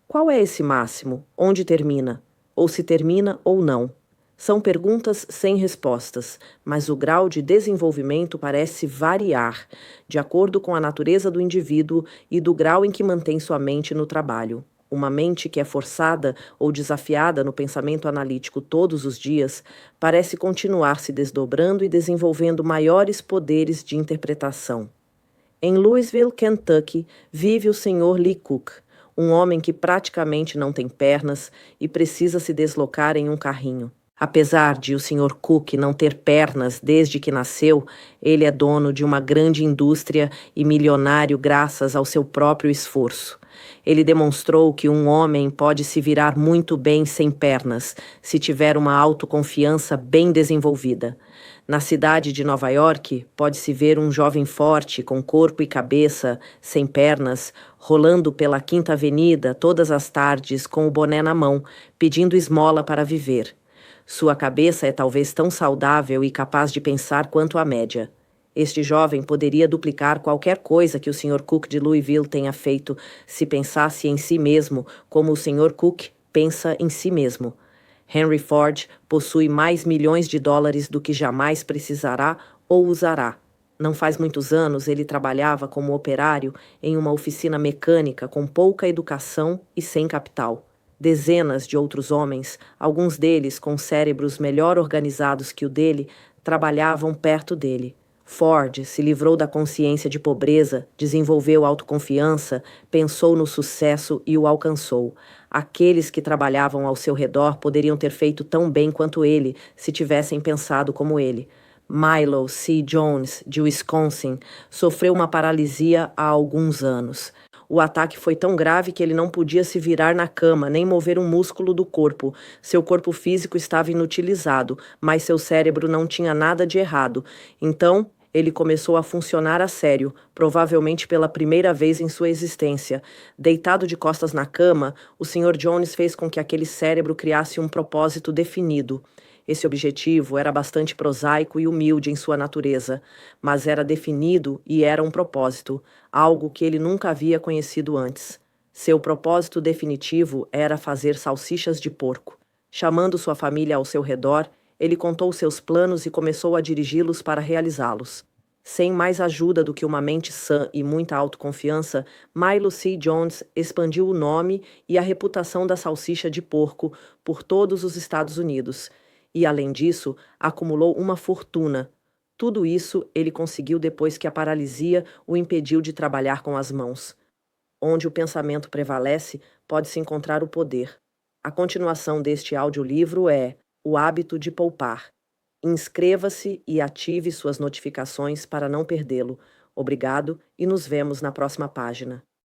Qual é esse máximo? Onde termina? Ou se termina ou não? São perguntas sem respostas, mas o grau de desenvolvimento parece variar, de acordo com a natureza do indivíduo e do grau em que mantém sua mente no trabalho. Uma mente que é forçada ou desafiada no pensamento analítico todos os dias parece continuar se desdobrando e desenvolvendo maiores poderes de interpretação. Em Louisville, Kentucky, vive o Sr. Lee Cook, um homem que praticamente não tem pernas e precisa se deslocar em um carrinho. Apesar de o Sr. Cook não ter pernas desde que nasceu, ele é dono de uma grande indústria e milionário graças ao seu próprio esforço. Ele demonstrou que um homem pode se virar muito bem sem pernas, se tiver uma autoconfiança bem desenvolvida. Na cidade de Nova York, pode-se ver um jovem forte, com corpo e cabeça, sem pernas, rolando pela Quinta Avenida todas as tardes com o boné na mão, pedindo esmola para viver. Sua cabeça é talvez tão saudável e capaz de pensar quanto a média. Este jovem poderia duplicar qualquer coisa que o Sr. Cook de Louisville tenha feito se pensasse em si mesmo como o Sr. Cook pensa em si mesmo. Henry Ford possui mais milhões de dólares do que jamais precisará ou usará. Não faz muitos anos ele trabalhava como operário em uma oficina mecânica com pouca educação e sem capital. Dezenas de outros homens, alguns deles com cérebros melhor organizados que o dele, trabalhavam perto dele. Ford se livrou da consciência de pobreza, desenvolveu autoconfiança, pensou no sucesso e o alcançou. Aqueles que trabalhavam ao seu redor poderiam ter feito tão bem quanto ele, se tivessem pensado como ele. Milo C. Jones, de Wisconsin, sofreu uma paralisia há alguns anos. O ataque foi tão grave que ele não podia se virar na cama, nem mover um músculo do corpo. Seu corpo físico estava inutilizado, mas seu cérebro não tinha nada de errado. Então, ele começou a funcionar a sério, provavelmente pela primeira vez em sua existência. Deitado de costas na cama, o Sr. Jones fez com que aquele cérebro criasse um propósito definido. Esse objetivo era bastante prosaico e humilde em sua natureza, mas era definido e era um propósito, algo que ele nunca havia conhecido antes. Seu propósito definitivo era fazer salsichas de porco. Chamando sua família ao seu redor, ele contou seus planos e começou a dirigi-los para realizá-los. Sem mais ajuda do que uma mente sã e muita autoconfiança, Milo C. Jones expandiu o nome e a reputação da salsicha de porco por todos os Estados Unidos. E, além disso, acumulou uma fortuna. Tudo isso ele conseguiu depois que a paralisia o impediu de trabalhar com as mãos. Onde o pensamento prevalece, pode-se encontrar o poder. A continuação deste audiolivro é O Hábito de Poupar. Inscreva-se e ative suas notificações para não perdê-lo. Obrigado e nos vemos na próxima página.